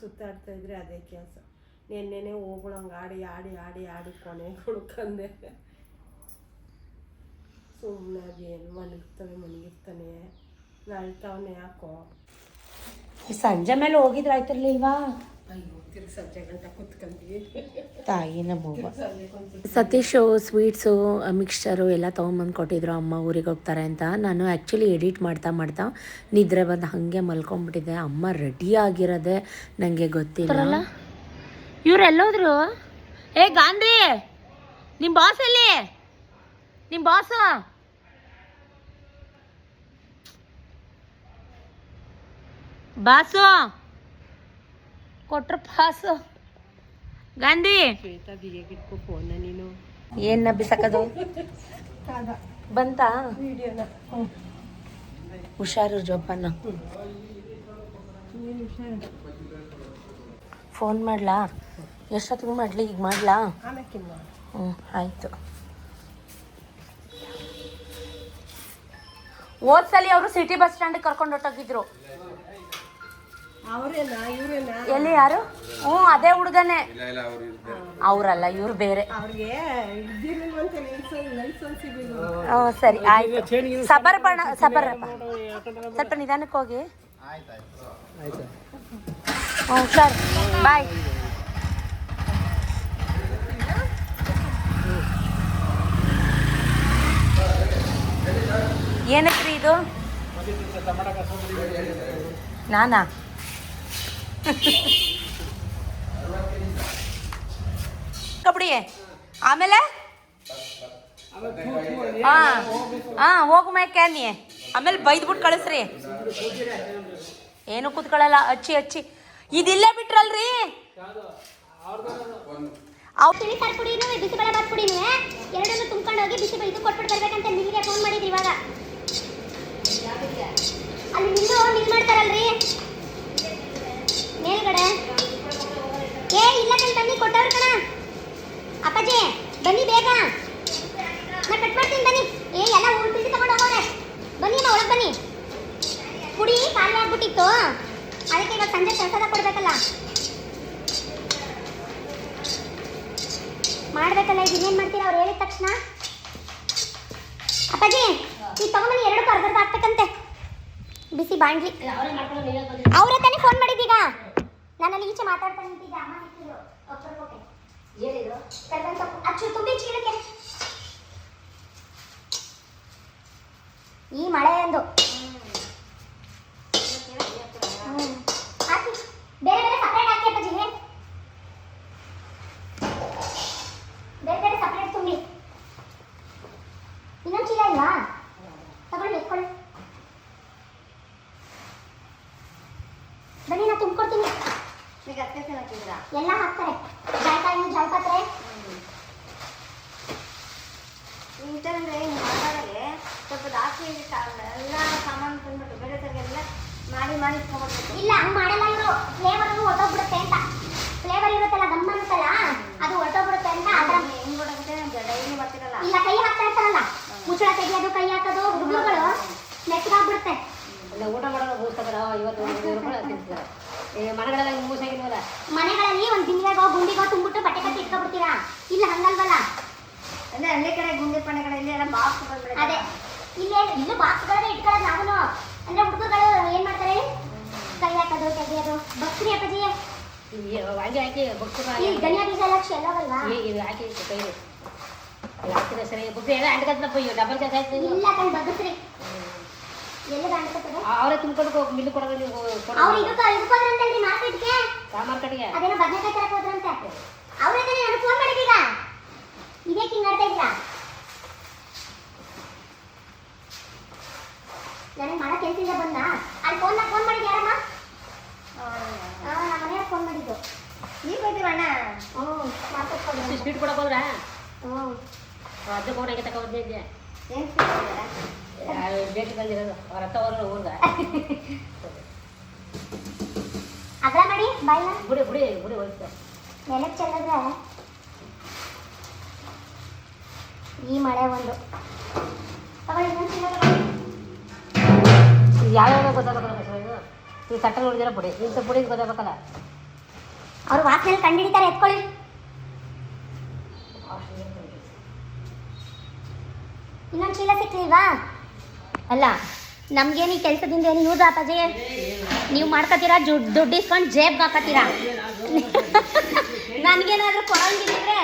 ಸುತ್ತಾಡ್ತಾ ಇದ್ರೆ ಅದೇ ಕೆಲಸ. ನೆನ್ನೆನೆ ಹೋಗ್ಳಂಗೆ ಆಡಿ ಕೊನೆ ಹುಡ್ಕಂದೆ. ಸುಮ್ಮನೆ ಅದೇನು ಮನಗಿರ್ತಾನೆ ನಳ್ತಾವನೆ ಯಾಕೋ. ಸಂಜೆ ಮೇಲೆ ಹೋಗಿದ್ರೆ ಆಯ್ತಿರ್ಲಿಲ್ವಾ? ಸಂಜೆ ಗಂಟೆ ಕುತ್ಕೊಂಡ್ವಿ. ತಾಯಿ ನಮ್ಮವ್ವ. ಸತೀಶು ಸ್ವೀಟ್ಸು ಮಿಕ್ಸ್ಚರು ಎಲ್ಲ ತೊಗೊಂಬಂದು ಕೊಟ್ಟಿದ್ರು. ಅಮ್ಮ ಊರಿಗೆ ಹೋಗ್ತಾರೆ ಅಂತ. ನಾನು ಆ್ಯಕ್ಚುಲಿ ಎಡಿಟ್ ಮಾಡ್ತಾ ನಿದ್ರೆ ಬಂದು ಹಾಗೆ ಮಲ್ಕೊಂಡ್ಬಿಟ್ಟಿದ್ದೆ. ಅಮ್ಮ ರೆಡಿ ಆಗಿರೋದೆ ನನಗೆ ಗೊತ್ತಿಲ್ಲ. ಇವ್ರು ಎಲ್ಲೋದ್ರು? ಗಾಂಧಿ, ನಿಮ್ಮ ಬಾಸ್ ಎಲ್ಲಿ? ನಿಮ್ಮ ಬಾಸು ಕೊಟ್ರ ಪಾಸು. ಗಾಂಧಿ ನೀನು ಏನ ಬಿಸಾಕದು ಬಂತಾ? ಹುಷಾರು ಜೋಪಾನ. ಫೋನ್ ಮಾಡ್ಲಾ? ಎಷ್ಟೊತ್ತಿಗೆ ಮಾಡಲಿ? ಈಗ ಮಾಡ್ಲಾ? ಆಯಿತು. ಹೋದ್ಸಲಿ ಅವರು ಸಿಟಿ ಬಸ್ ಸ್ಟ್ಯಾಂಡಿಗೆ ಕರ್ಕೊಂಡು ಹೊಟ್ಟೋಗಿದ್ರು. ಅವ್ರೇನಾ ಇವ್ರೇನಾ? ಎಲ್ಲಿ ಯಾರು? ಹ್ಞೂ ಅದೇ ಹುಡುಗನೇ. ಅವರಲ್ಲ, ಇವ್ರು ಬೇರೆ. ಅವ್ರಿಗೆ ಇದ್ದಿರ್ಲಿಲ್ವಂತೆ ಲೈಸೆನ್ಸ್ ಇದ್ದಿಲ್ಲ. ಹ್ಞೂ ಸರಿ ಆಯ್ತು. ಸಬರ್ಬಣ ಸ್ವಲ್ಪ ನಿಧಾನಕ್ಕೆ ಹೋಗಿ. ಹ್ಞೂ ಸರ್ ಬಾಯ್. ಏನಕ್ರಿ ಇದು? ನಾನಾ? ಕಬಡ್ಡಿ ಆಮೇಲೆ ಹೋಗು ಕ್ಯಾನಿ ಆಮೇಲೆ ಬೈದ್ಬಿಟ್ಟು ಕಳಿಸ್ರಿ. ಏನು ಕೂತ್ಕೊಳ್ಳಲ್ಲ, ಹಚ್ಚಿ ಇದಿಲ್ಲೇ ಬಿಟ್ರಲ್ರಿ. ತಿಳಿ ಸಾರು ಪುಡಿನೂ ಬಿಸಿಬೇಳೆ ಬಾತ್ ಪುಡಿನೂ ಎರಡನ್ನೂ ತುಂಬ್ಕೊಂಡು ಹೋಗಿ ಬಿಸಿ ಇದು ಕೊಟ್ಬಿಟ್ಟು ಬರ್ಬೇಕಂತ ನಿಮಗೆ ಫೋನ್ ಮಾಡಿದ್ರಿ ಇವಾಗ. ಅಲ್ಲಿ ನಿಲ್ ಮಾಡ್ತಾರಲ್ರಿ ಮೇಲ್ಗಡೆ. ಇಲ್ಲ ಬನ್ನಿ ಕೊಟ್ಟವ್ರು ಕಣ. ಅಪ್ಪಾಜಿ ಬನ್ನಿ ಬೇಗ, ನಾ ಕಟ್ ಮಾಡ್ತೀನಿ ಬನ್ನಿ. ಎಲ್ಲ ತಿಂಡಿ ತಗೊಂಡು ಹೋಗೋರೆ. ಬನ್ನಿ ಅಮ್ಮ ಒಳಗೆ ಬನ್ನಿ. ಪುಡಿ ಖಾಲಿ ಆಗ್ಬಿಟ್ಟಿತ್ತು, ಅದಕ್ಕೆ ಇವಾಗ ಸಂಜೆ ಕೆಲಸದ ಕೊಡ್ಬೇಕಲ್ಲ, ಮಾಡ್ಬೇಕಲ್ಲ. ಈಗ ಇನ್ನೇನು ಮಾಡ್ತೀರಾ ಅವ್ರು ಹೇಳಿದ ತಕ್ಷಣ? ಅಪ್ಪಾಜಿ ಈಗ ತಗೊಂಬನ್ನಿ, ಎರಡು ಅರ್ಧ ಹಾಕ್ಬೇಕಂತೆ ಬಿಸಿ ಬಾಂಡ್ಲಿ. ಅವರೇ ತಾನೇ ಫೋನ್ ಮಾಡಿದ್ದೀಗ. ನಾನಲ್ಲಿ ಈಚೆ ಮಾತಾಡ್ತಾ ನಿಂತಿದ್ದೆ. ಅಮ್ಮ ನಿಂತಿದ್ರು ಅಚ್ಚು ತುಂಬಿ ಚೀಲಕ್ಕೆ. ಈ ಮಳೆ ಒಂದು ಹಾಕಿ ಬೇರೆ ಬೇರೆ ಸಪ್ರೇಟ್ ಹಾಕಿ ಅಪ್ಪಾಜಿ. ಬೇರೆ ಬೇರೆ ಸಪ್ರೇಟ್ ತುಂಬಿ. ಇನ್ನೊಂದು ಚೀಲ ಇಲ್ವಾ? ತಗೊಳ್ಳಿ ಎತ್ಕೊಳ್ಳಿ. ಬನ್ನಿ ನಾ ತುಂಬ್ಕೊಡ್ತೀನಿ. ಎಲ್ಲ ಹಾಕ್ತಾರೆ. ಜಾಯ್ಕಾಯಿ ಜಾಯ್ಪತ್ರೆ ಇಂಥಂದ್ರೆ ಮಾಡೋದ್ರೆ ಸ್ವಲ್ಪ ಜಾಸ್ತಿ ಎಲ್ಲ ಸಾಮಾನು ತಂದ್ಬಿಟ್ಟು ಬೇರೆ ಥರಗೆಲ್ಲ ಮಾಡಿ ಇಟ್ಕೊಬೇಕು. ಇಲ್ಲ ಹಂಗೆ ಮಾಡಲ್ಲ ಇವರು. ಫ್ಲೇವರ್ ಹೊರಟೋಗ್ಬಿಡುತ್ತೆ ಅಂತ. ಫ್ಲೇವರ್ ಇರುತ್ತಲ್ಲ ಗಮ್ಮ ಅಂತಲ್ಲ, ಅದು ಹೊರಟೋಗ್ಬಿಡುತ್ತೆ ಅಂತ. ಅದ್ರ ಹೆಂಗ್ ಬಿಡುತ್ತೆ ಡೈಲಿ ಬರ್ತಿರಲ್ಲ. ಇಲ್ಲ ಕೈ ಹಾಕ್ತಾ ಇರ್ತಾರಲ್ಲ, ಮುಚ್ಚಳ ತೆಗಿಯೋದು, ಕೈ ಹಾಕೋದು, ಹುಡುಗರುಗಳು ಮೆತ್ತಗಾಗ್ಬಿಡುತ್ತೆ. ಇಲ್ಲ ಊಟ ಮಾಡೋದು ಬೋಸ್ತಾರೆ. ಇವತ್ತು ತಿಂತಾರೆ. ಮನೆಗಳೆಲ್ಲ ಮೂಸಾಗಿಲ್ವಲ್ಲ, ಮನೆಗಳಲ್ಲಿ ಒಂದು ಬಿಂದಿಗೆಗೋ ಗುಂಡಿಗೋ ತುಂಬಿಟ್ಟು ಬಟ್ಟೆ ಕಟ್ಟಿ ಇಟ್ಕೊಬಿಡ್ತೀರಾ. ಇಲ್ಲ ಹಂಗಲ್ವಲ್ಲ. ಅಂದ್ರೆ ಹಳ್ಳಿ ಕಡೆ ಗುಂಡಿ ಪಂಡೆ ಕಡೆ ಇಲ್ಲಿ ಎಲ್ಲ ಬಾಕ್ಸ್ ಬಂದ್ಬಿಡುತ್ತೆ. ಅದೇ ಇಲ್ಲೂ ಬಾಕ್ಸ್ಗಳನ್ನ ಇಟ್ಕೊಳ್ಳೋದು ನಾವು. ಅಂದ್ರೆ ಹುಡುಗರುಗಳು ಏನ್ ಮಾಡ್ತಾರೆ, ಕೈ ಹಾಕೋದು ತೆಗಿಯೋದು. ಬಕ್ರಿ ಅಪ್ಪಾಜಿ ಹಾಗೆ ಹಾಕಿ ಬೊಕ್ಸು ಈ ಧನಿಯಾ ಬೀಜ ಎಲ್ಲ ಚೆಲ್ಲೋಗಲ್ವಾ? ಇದು ಹಾಕಿ ಕೈಲಿ ಹಾಕಿದ್ರೆ ಸರಿ. ಬುಕ್ರಿ ಎಲ್ಲ ಅಂಟ್ಕತ್ತಪ್ಪ. ಇವು ಡಬಲ್ ಕೆಲಸ ಆಯ್ತು. ಇಲ್ಲ ಕಣ್ ಬಗ್ಸ್ರಿ. ಎಲ್ಲಿಗೆ ಅಂಟ್ಕೊತದೆ? ಅವರೇ ತುಂಬ್ಕೊಂಡು ಮಿಲ್ ಕೊಡೋದು. ನೀವು ಅವ್ರು ಇದಕ್ಕೋದ್ರಂತಲ್ರಿ ಮಾರ್ಕೆಟ್ಗೆ, ಮಾರ್ಕೆಟ್ಗೆ ಅದೇನೋ ಬದನೆಕಾಯಿ ತರಕ್ ಹೋದ್ರಂತೆ. ಅವ್ರೇ ತಾನೇ ನನಗೆ ಫೋನ್ ಮಾಡಿದೀಗ. ಇದೇಕೆ ಹಿಂಗೆ ಆಡ್ತಾ ಇದ್ದೀರಾ? ನನಗೆ ಮಾಡೋ ಕೆಲಸದಿಂದ ಬಂದ ಅಲ್ಲಿ ಫೋನ್ ಮಾಡಿದ್ದು ಯಾರಮ್ಮ? ನಮ್ಮ ಮನೆಯವ್ರು ಫೋನ್ ಮಾಡಿದ್ದು. ಈಗ ಹೋಯ್ತೀವಿ ಅಣ್ಣ. ಮಾತಾಡ್ಕೊಂಡು ಸ್ವೀಟ್ ಕೊಡಕ್ಕೆ ಹೋದ್ರ ಅದು ಕೊಡಕ್ಕೆ ತಗೊಂಡಿದ್ದೆ. ಏನು ಬೇಕು ಬಂದಿರೋದು ಅವ್ರ ಹತ್ತ ಹೋದ್ರೆ ಊರ್ಗ ಅಗ್ರ ಮಾಡಿ ಬಾಯಿನ ಬುಡಿ ಹೋಗ್ತಾರೆ. ನೆಲಕ್ಕೆ ಚೆಲ್ಲಿದ್ರೆ ಈ ಮಳೆ ಒಂದು ತಗೊಳ್ಳಿ. ಯಾವ್ಯಾವ ಗೊತ್ತಾಗಬೇಕಲ್ಲ ಸರ್. ಇದು ನೀವು ಸಟ್ಟ ನೋಡಿದಿರ ಪುಡಿ, ಇಂಥ ಪುಡಿ ಗೊತ್ತಾಗಬೇಕಲ್ಲ. ಅವ್ರು ವಾಸನೆ ಕಂಡಿಡಿತಾರೆ. ಎತ್ಕೊಳ್ಳಿ. ಇನ್ನೊಂದು ಚೀಲ ಸಿಕ್ಲಿಲ್ವಾ? ಅಲ್ಲ ನಮ್ಗೇನು ಈ ಕೆಲಸದಿಂದ ಏನು ಯೂಸ್ ಆಪಾಜಿ? ನೀವು ಮಾಡ್ಕೊತೀರಾ, ದುಡ್ಡು ಇಸ್ಕೊಂಡು ಜೇಬ್ಗೆ ಹಾಕತ್ತೀರಾ. ನನಗೇನಾದ್ರೂ ಕೊಡೋಂಗಿದ್ರೆ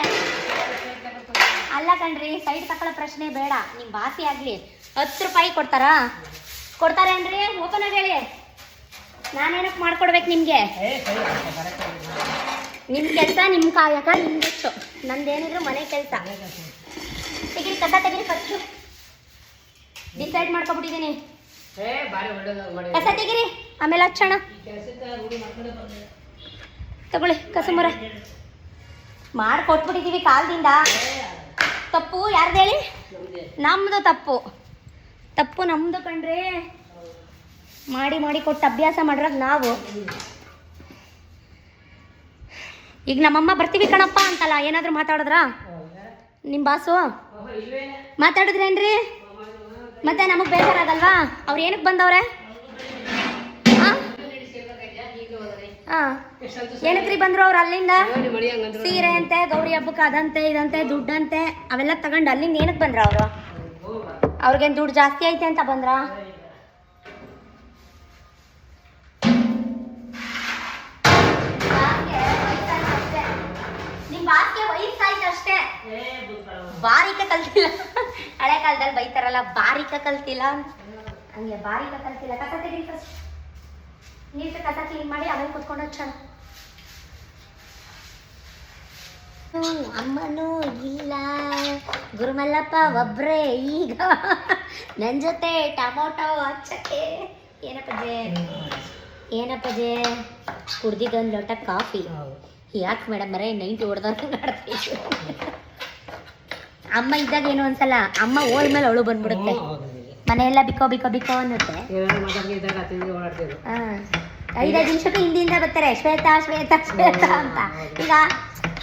ಅಲ್ಲ ಕಣ್ರಿ, ಸೈಡ್ ತಗೊಳ್ಳೋ ಪ್ರಶ್ನೆ ಬೇಡ. ನಿಮ್ಮ ಬಾಸಿ ಆಗಲಿ 10 ರೂಪಾಯಿ ಕೊಡ್ತಾರೆ ಅನ್ರಿ. ಓಪನ್ ಆಗಿ ಹೇಳಿ, ನಾನೇನಕ್ಕೆ ಮಾಡ್ಕೊಡ್ಬೇಕು ನಿಮಗೆ? ನಿಮ್ಮ ಕೆಲಸ ನಿಮ್ಮ ಕಾಯಕ ನಿಮ್ಗಿತ್ತು. ನಂದೇನಿದ್ರು ಮನೆ ಕೆಲಸ. ತೆಗಿರಿ, ಕಸ ತೆಗಿರಿ. ಫಸ್ಟು ಡಿಸೈಡ್ ಮಾಡ್ಕೊಬಿಟ್ಟಿದ್ದೀನಿ. ಕಸ ತೆಗಿರಿ, ಆಮೇಲೆ ಹಚ್ಚೋಣ. ತಗೊಳ್ಳಿ ಕಸಮರ ಮಾಡಿಕೊಟ್ಬಿಟ್ಟಿದ್ದೀವಿ ಕಾಲದಿಂದ. ತಪ್ಪು ಯಾರ್ದು ಹೇಳಿ? ನಮ್ಮದು ತಪ್ಪು ನಮ್ಮದು ಕಣ್ರಿ. ಮಾಡಿ ಕೊಟ್ಟು ಅಭ್ಯಾಸ ಮಾಡಿರೋದು ನಾವು. ಈಗ ನಮ್ಮಮ್ಮ ಬರ್ತೀವಿ ಕಣಪ್ಪ ಅಂತಲ್ಲ, ಏನಾದರೂ ಮಾತಾಡಿದ್ರಾ ನಿಮ್ಮ ಬಾಸು? ಮಾತಾಡಿದ್ರೇನ್ರಿ? ಮತ್ತೆ ನಮಗೆ ಬೇಜಾರಾಗಲ್ವಾ? ಅವ್ರು ಏನಕ್ಕೆ ಬಂದವ್ರೆ? ಹಾಂ ಏನಕ್ರಿ ಬಂದ್ರು ಅವ್ರು ಅಲ್ಲಿಂದ? ಸೀರೆ ಅಂತೆ, ಗೌರಿ ಹಬ್ಬಕ್ಕೆ ಅದಂತೆ ಇದಂತೆ ದುಡ್ಡಂತೆ ಅವೆಲ್ಲ ತಗೊಂಡು ಅಲ್ಲಿಂದ ಏನಕ್ಕೆ ಬಂದ್ರ ಅವರು? ಅವ್ರಿಗೇನು ದುಡ್ಡು ಜಾಸ್ತಿ ಐತೆ ಅಂತ ಬಂದ್ರ? ನಿಮ್ ಬಾಸ್ಗೆ ವಯಸ್ಸಾಯ್ತು ಅಷ್ಟೇ, ಬಾರಿಕ ಕಲ್ತಿಲ್ಲ. ಹಳೆ ಕಾಲದಲ್ಲಿ ಬೈತಾರಲ್ಲ ಬಾರಿಕ ಕಲ್ತಿಲ್ಲ, ಹಂಗೆ ಬಾರಿಕ ಕಲ್ತಿಲ್ಲ. ಕಸ ತೆಗಿ ಫಸ್ಟ್, ನೀಟ್ ಕಸ ಕ್ಲೀನ್ ಮಾಡಿ ಆಮೇಲೆ ಕುತ್ಕೊಂಡು ಚಂದ. ಅಮ್ಮನೂ ಇಲ್ಲ, ಗುರುಮಲ್ಲಪ್ಪ ಒಬ್ರೇ ಈಗ ನನ್ನ ಜೊತೆ ಟೊಮೊಟೊ ಹಚ್ಚಕ್ಕೆ. ಏನಪ್ಪಜೆ ಕುಡ್ದಿದ್ದೊಂದು ಲೋಟ ಕಾಫಿ. ಯಾಕೆ ಮೇಡಮ್ ಮರೇ 90 ಹೊಡೆದಂಗೆ ಮಾಡ್ತೀವಿ. ಅಮ್ಮ ಇದ್ದಾಗ ಏನು ಅನ್ಸಲ್ಲ, ಅಮ್ಮ ಹೋದ್ಮೇಲೆ ಅವಳು ಬಂದ್ಬಿಡುತ್ತೆ, ಮನೆಯೆಲ್ಲ ಬಿಕೋ ಬಿಕೋ ಬಿಕೋ ಅನ್ನುತ್ತೆ. 5 ನಿಮಿಷಕ್ಕೆ ಹಿಂದಿಂದ ಬರ್ತಾರೆ ಶ್ವೇತಾ ಶ್ವೇತಾ ಶ್ವೇತಾ ಅಂತ.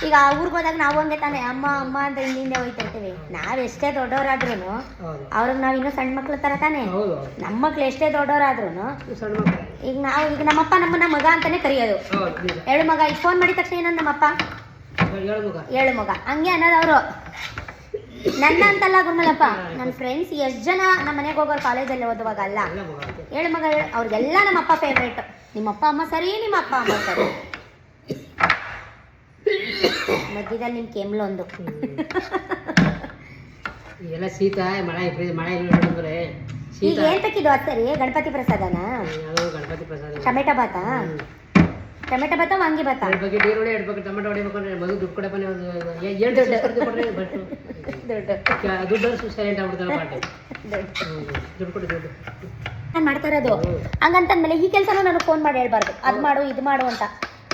ಈಗ ಊರಿಗೆ ಹೋದಾಗ ನಾವು ಹಂಗೆ ತಾನೆ ಅಮ್ಮ ಅಮ್ಮ ಅಂತ ಹಿಂದಿಂದ ಹೋಯ್ತಿರ್ತೀವಿ. ನಾವ್ ಎಷ್ಟೇ ದೊಡ್ಡವರಾದ್ರೂ ಅವ್ರಿಗೆ ನಾವ್ ಇನ್ನೂ ಸಣ್ಣ ಮಕ್ಳ ತರ ತಾನೆ. ನಮ್ಮ ಮಕ್ಳು ಎಷ್ಟೇ ದೊಡ್ಡವರಾದ್ರೂ ಈಗ ನಮ್ಮಪ್ಪ ನಮ್ಮನ್ನ ಮಗ ಅಂತಾನೆ ಕರೆಯೋದು. ಹೇಳು ಮಗ. ಈಗ ಫೋನ್ ಮಾಡಿದ ತಕ್ಷಣ ಏನಂದ ನಮ್ಮಪ್ಪ? ಹೇಳು ಮಗ ಹಂಗೆ ಅನ್ನೋದು ಅವರು. ನನ್ನ ಅಂತಲ್ಲ ಗುರುಮಲ್ಲಪ್ಪ, ನನ್ನ ಫ್ರೆಂಡ್ಸ್ ಎಷ್ಟು ಜನ ನಮ್ಮ ಮನೆಗೆ ಹೋಗೋರು ಕಾಲೇಜಲ್ಲಿ ಓದುವಾಗ ಅಲ್ಲ, ಹೇಳು ಮಗ ಹೇಳು, ಅವ್ರಿಗೆಲ್ಲ ನಮ್ಮಪ್ಪ ಫೇವ್ರೇಟ್. ನಿಮ್ಮಪ್ಪ ಅಮ್ಮ ಸರಿ, ನಿಮ್ಮ ಅಪ್ಪ ಅಮ್ಮ ಸರಿ. ಮಧ್ಯದಲ್ಲಿ ನಿಮ್ ಕೆಮ್ಲೊಂದು ಎಲ್ಲ ಶೀತ ಮಳೆ ಮಳೆ ಈಗ ಏನ್ ತಕ್ಕಿದ್ದು ಸರಿ? ಗಣಪತಿ ಪ್ರಸಾದನ? ಗಣಪತಿ ಪ್ರಸಾದ. ಟೊಮೆಟೊ ಬಾತಾ? ಟೊಮೆಟೊ ಬಾತ ವಾಂಗಿ ಬಾತ? ಬಕೆಟ್ ಈರುಳ್ಳಿ 2 ಬಕೆಟ್ ಟೊಮೆಟೊ ಹೊಡಿಬೇಕಂದ್ರೆ ಮಗು ದುಡ್ಡು ಕೊಡಪ್ಪ. ದುಡ್ಡು ಸೈಲೆಂಟ್ ಆಗ್ಬಿಡ್ತಾರೆ. ದುಡ್ಡು ಕೊಡಿ ದುಡ್ಡು ನಾನು ಮಾಡ್ತಾ ಇರೋದು ಹಂಗಂತಂದ್ಮೇಲೆ ಈ ಕೆಲಸನೂ ನನಗೆ ಫೋನ್ ಮಾಡಿ ಹೇಳ್ಬಾರ್ದು, ಅದು ಮಾಡು ಇದು ಮಾಡು ಅಂತ.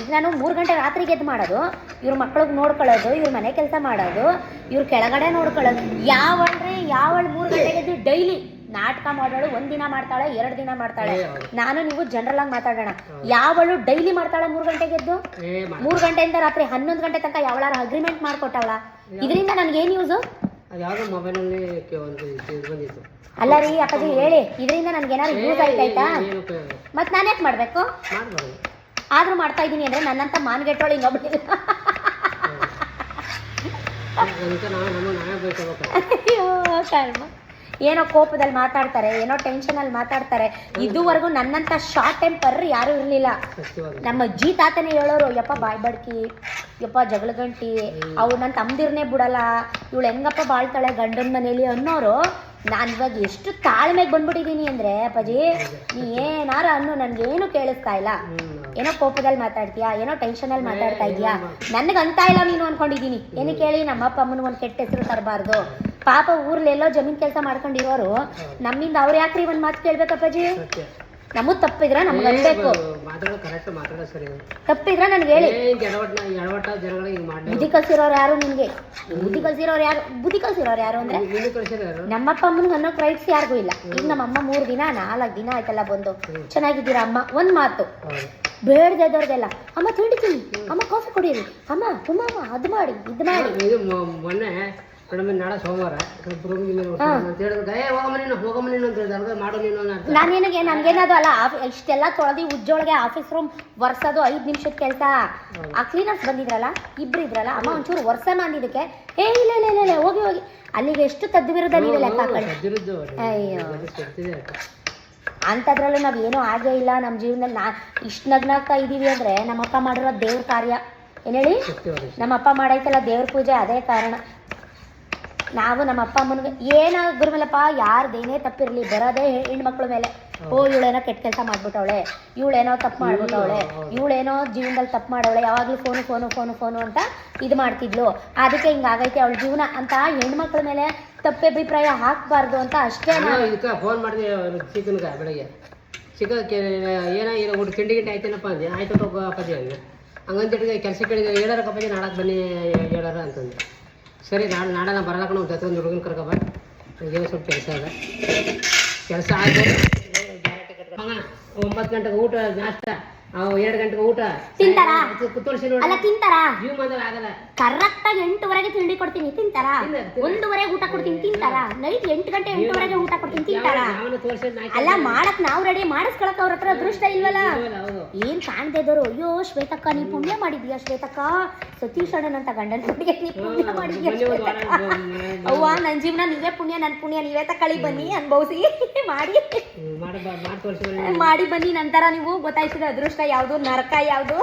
ಈಗ ನಾನು 3 ಗಂಟೆ ರಾತ್ರಿಗೆ ಎದ್ದು ಮಾಡೋದು, ಇವ್ರ ಮಕ್ಳಿಗೆ ನೋಡ್ಕೊಳ್ಳೋದು, ಇವ್ರ ಮನೆ ಕೆಲಸ ಮಾಡೋದು, ಇವ್ರ ಕೆಳಗಡೆ ನೋಡ್ಕೊಳ್ಳೋದು. ಯಾವಳು 3 ಗಂಟೆಗೆ ಎದ್ದು ಡೈಲಿ ನಾಟಕ ಮಾಡೋಳು. 1 ದಿನ ಮಾಡ್ತಾಳೆ, 2 ದಿನ ಮಾಡ್ತಾಳೆ. ನಾನು ನೀವು ಜನರಲ್ ಆಗಿ ಮಾತಾಡೋಣ. ಯಾವಳು ಡೈಲಿ ಮಾಡ್ತಾಳೆ 3 ಗಂಟೆಗೆ ಎದ್ದು? 3 ಗಂಟೆಯಿಂದ ರಾತ್ರಿ 11 ಗಂಟೆ ತನಕ ಯಾವಳಾರ ಅಗ್ರಿಮೆಂಟ್ ಮಾಡ್ಕೊಟ್ಟವಳ? ಇದರಿಂದ ನನ್ಗೇನು ಯೂಸು? ಅಲ್ಲ ರೀ ಅಪ್ಪಾಜಿ ಹೇಳಿ, ಇದರಿಂದ ನನ್ಗೇನಾದ್ರು ಯೂಸ್ ಆಯ್ತಾಯ್ತಾ? ಮತ್ತೆ ನಾನು ಯಾಕೆ ಮಾಡಬೇಕು? ಆದ್ರೂ ಮಾಡ್ತಾ ಇದ್ದೀನಿ ಅಂದ್ರೆ ನನ್ನಂತ ಮಾನ್ಗೆಟ್ಟೋಳು ಇನ್ನೊಬ್ಬಳಿಲ್ಲ. ಅಯ್ಯೋ ಕರ್ಮ. ಏನೋ ಕೋಪದಲ್ಲಿ ಮಾತಾಡ್ತಾರೆ, ಏನೋ ಟೆನ್ಷನಲ್ಲಿ ಮಾತಾಡ್ತಾರೆ. ಇದುವರೆಗೂ ನನ್ನಂತ ಶಾರ್ಟ್ ಟೆಂಪರ್ ಯಾರೂ ಇರಲಿಲ್ಲ. ನಮ್ಮ ಅಜ್ಜಿ ತಾತನೇ ಹೇಳೋರು, ಯಪ್ಪ ಬಾಯ್ ಬಡ್ಕಿ, ಯಪ್ಪ ಜಗಳ ಗಂಟಿ, ಅವ್ರು ನನ್ನ ತಮ್ಮದಿರ್ನೇ ಬಿಡಲ್ಲ, ಇವಳು ಹೆಂಗಪ್ಪ ಬಾಳ್ತಾಳೆ ಗಂಡನ ಮನೇಲಿ ಅನ್ನೋರು. ನಾನು ಇವಾಗ ಎಷ್ಟು ತಾಳ್ಮೆಗೆ ಬಂದ್ಬಿಟ್ಟಿದ್ದೀನಿ ಅಂದರೆ ಅಪ್ಪಾಜಿ, ನೀ ಏನಾರ ಅನ್ನು ನನಗೇನು ಕೇಳಿಸ್ತಾ ಇಲ್ಲ. ಏನೋ ಕೋಪದಲ್ಲಿ ಮಾತಾಡ್ತೀಯಾ, ಏನೋ ಟೆನ್ಷನಲ್ಲಿ ಮಾತಾಡ್ತಾ ಇದೀಯಾ, ನನಗಂತ ಇಲ್ಲ ನೀನು ಅನ್ಕೊಂಡಿದ್ದೀನಿ. ಏನಕ್ಕೆ ಹೇಳಿ, ನಮ್ಮಪ್ಪ ಅಮ್ಮನಿಗೆ ಒಂದು ಕೆಟ್ಟ ಹೆಸರು ತರಬಾರ್ದು. ಪಾಪ ಊರ್ಲೆಲ್ಲೋ ಜಮೀನ್ ಕೆಲಸ ಮಾಡ್ಕೊಂಡಿರೋರು ನಮ್ಮಿಂದ ಅವ್ರು ಯಾಕ್ರಿ ಒಂದು ಮಾತು ಕೇಳ್ಬೇಕಪ್ಪಾಜಿ? ನಮಗ್ ತಪ್ಪಿದ್ರ ನಮ್ಗೆ ಅನ್ಬೇಕು. ತಪ್ಪಿದ್ರ ನನ್ಗೆ ಹೇಳಿ. ಬುದ್ಧಿ ಕಲ್ಸಿರೋರು ಯಾರು ನಿನ್ಗೆ? ಬುದ್ಧಿ ಕಲ್ಸಿರೋರು ಯಾರು ಅಂದ್ರೆ ನಮ್ಮಪ್ಪ ಅಮ್ಮನಿಗೆ ಅನ್ನೋ ರೈಟ್ಸ್ ಯಾರಿಗೂ ಇಲ್ಲ. ಈಗ ನಮ್ಮಮ್ಮ 3 ದಿನ 4 ದಿನ ಆಯ್ತಲ್ಲ ಬಂದು, ಚೆನ್ನಾಗಿದ್ದೀರಾ ಅಮ್ಮ ಒಂದ್ ಮಾತು ಬೇಡದವ್ರಿಗೆಲ್ಲ, ಅಮ್ಮ ತಿಂಡಿತೀನಿ, ಅಮ್ಮ ಕಾಫಿ ಕುಡೀರಿ, ಅಮ್ಮ ಅಮ್ಮ ಅದು ಮಾಡಿ ಇದು ಮಾಡಿ. ನಾಳೆ ಸೋಮವಾರ ನನ್ಗೇನದು ಅಲ್ಲ, ಇಷ್ಟೆಲ್ಲ ತೊಳೆದು ಉಜ್ಜೊಳಗೆ ಆಫೀಸ್ ರೂಮ್ ಒರ್ಸೋದು 5 ನಿಮಿಷದ ಕೆಲಸ. ಆ ಕ್ಲೀನರ್ಸ್ ಬಂದಿದ್ರಲ್ಲ, 2 ಇದ್ರಲ್ಲ, ಅಮ್ಮ ಒಂಚೂರು ವರ್ಷ ಮಾಡಿದಕ್ಕೆ ಇಲ್ಲ ಹೋಗಿ ಅಲ್ಲಿಗೆ ಎಷ್ಟು ತದ್ವಿರುದ್ಧ ನೀವೇ ಲೆಕ್ಕ ಹಾಕೊಳ್ಳಿ. ಅಯ್ಯೋ, ಅಂಥದ್ರಲ್ಲೂ ನಾವು ಏನೂ ಆಗೇ ಇಲ್ಲ ನಮ್ಮ ಜೀವನದಲ್ಲಿ. ಇಷ್ಟು ನಗ್ನಾಗ್ತಾ ಇದ್ದೀವಿ ಅಂದರೆ ನಮ್ಮಪ್ಪ ಮಾಡಿರೋ ದೇವ್ರ ಕಾರ್ಯ. ಏನು ಹೇಳಿ, ನಮ್ಮಪ್ಪ ಮಾಡೈತಲ್ಲ ದೇವ್ರ ಪೂಜೆ, ಅದೇ ಕಾರಣ. ನಾವು ನಮ್ಮ ಅಪ್ಪ ಅಮ್ಮನಿಗೆ ಏನೋ ಗುರುಮಲ್ಲಪ್ಪ ಯಾರ್ದೇನೇ ತಪ್ಪಿರಲಿ ಬರೋದೇ ಹೆಣ್ಮಕ್ಳ ಮೇಲೆ. ಇವಳೇನೋ ಕೆಟ್ಟ ಕೆಲಸ ಮಾಡ್ಬಿಟ್ಟವಳೆ, ಇವಳೇನೋ ತಪ್ಪು ಮಾಡ್ಬಿಟ್ಟವಳೆ, ಇವಳೇನೋ ಜೀವನದಲ್ಲಿ ತಪ್ಪು ಮಾಡವಳೆ, ಯಾವಾಗಲೂ ಫೋನು ಅಂತ ಇದು ಮಾಡ್ತಿದ್ಲು, ಅದಕ್ಕೆ ಹಿಂಗಾಗೈತೆ ಅವಳ ಜೀವನ ಅಂತ ಹೆಣ್ಮಕ್ಳ ಮೇಲೆ ತಪ್ಪು ಅಭಿಪ್ರಾಯ ಹಾಕಬಾರ್ದು ಅಂತ ಅಷ್ಟೇ. ಫೋನ್ ಮಾಡಿದೆ ಚಿಕನ್ಗೆ ಬೆಳಗ್ಗೆ, ಚಿಕನ್ಗೆ ಏನೋ ತಿಂಡಿ ಗಿಂಡಿ ಆಯ್ತೇನಪ್ಪ ಅಂದೆ. ಆಯ್ತು ಅಪ್ಪಾಜಿ ಅಂದೆ. ಹಂಗಂತಿಟ್ಟಿಗೆ ಕೆಲಸ ಕೇಳಿದ್ರೆ ಹೇಳಾರಕ್ಕ ಅಪ್ಪಾಜಿ ನಾಡಕ್ಕೆ ಬನ್ನಿ ಹೇಳಾರ ಅಂತಂದೆ. ಸರಿ ನಾಳೆ ಬರಲಕ್ಕ ನಾವು ಜೊತೆ ಒಂದು ಹುಡುಗನ ಕರ್ಕೊಬ, ನನಗೇನೋ ಸ್ವಲ್ಪ ಕೆಲಸ ಆಯಿತು. 9 ಗಂಟೆಗೆ ಊಟ ನಾಷ್ಟ ಅವು 2 ಗಂಟೆಗೆ ಊಟ ತಿಂತಾರಾ? ಕುತ್ತೋರ್ಸಿ ನೋಡಿ ಅಲ್ಲ ತಿಂತಾರಾ? ಜೀವ ಮಾಡಿದ್ರೆ ಆಗಲ್ಲ. ಕರೆಕ್ಟಾಗಿ 8ವರೆಗೆ ತಿಂಡಿ ಕೊಡ್ತೀನಿ, ತಿಂತಾರಾ? ತಿಂತಾರೆ. 1ವರೆಗೆ ಊಟ ಕೊಡ್ತೀನಿ, ತಿಂತಾರಾ? ನೈಟ್ 8 ಗಂಟೆ 8ವರೆಗೆ ಊಟ ಕೊಡ್ತೀನಿ, ತಿಂತಾರಾ? ಯಾವನ ತೋರ್ಸಿದ್ ನಾಲ್ಕು ಅಲ್ಲ ಮಾಡಕ್ ನಾವು ರೆಡಿ ಮಾಡಿಸ್ಕೊಳಕ್ ಅವ್ರ ಹತ್ರ ಅದೃಷ್ಟ ಇಲ್ವಲ್ಲ. ಹೌದು. ಏನ್ ಕಾಣ್ತಾ ಇದ್ದವರು, ಅಯ್ಯೋ ಶ್ವೇತಕ್ಕ ನೀ ಪುಣ್ಯ ಮಾಡಿದ್ಯಾ ಶ್ವೇತಕ್ಕ, ಸತೀಶ್ ಅಣ್ಣನಂತ ಗಂಡನ ಹುಡುಗಿ ನೀ ಪುಣ್ಯ ಮಾಡಿದ್ಯಾ ಶ್ವೇತಕ್ಕ. ಅವ್ವ ನನ್ನ ಜೀವನ ನೀವೇ ಪುಣ್ಯ, ನನ್ನ ಪುಣ್ಯ ನೀವೇ ತಕೊಳ್ಳಿ, ಬನ್ನಿ ಅನ್ಭವಿಸಿ ಮಾಡಿ ಮಾಡಿ ಬನ್ನಿ. ನಂತರ ನೀವು ಗೊತ್ತಾಯ್ತದೆ ಅದೃಷ್ಟ ಯಾವುದು, ನರಕ ಯಾವುದು,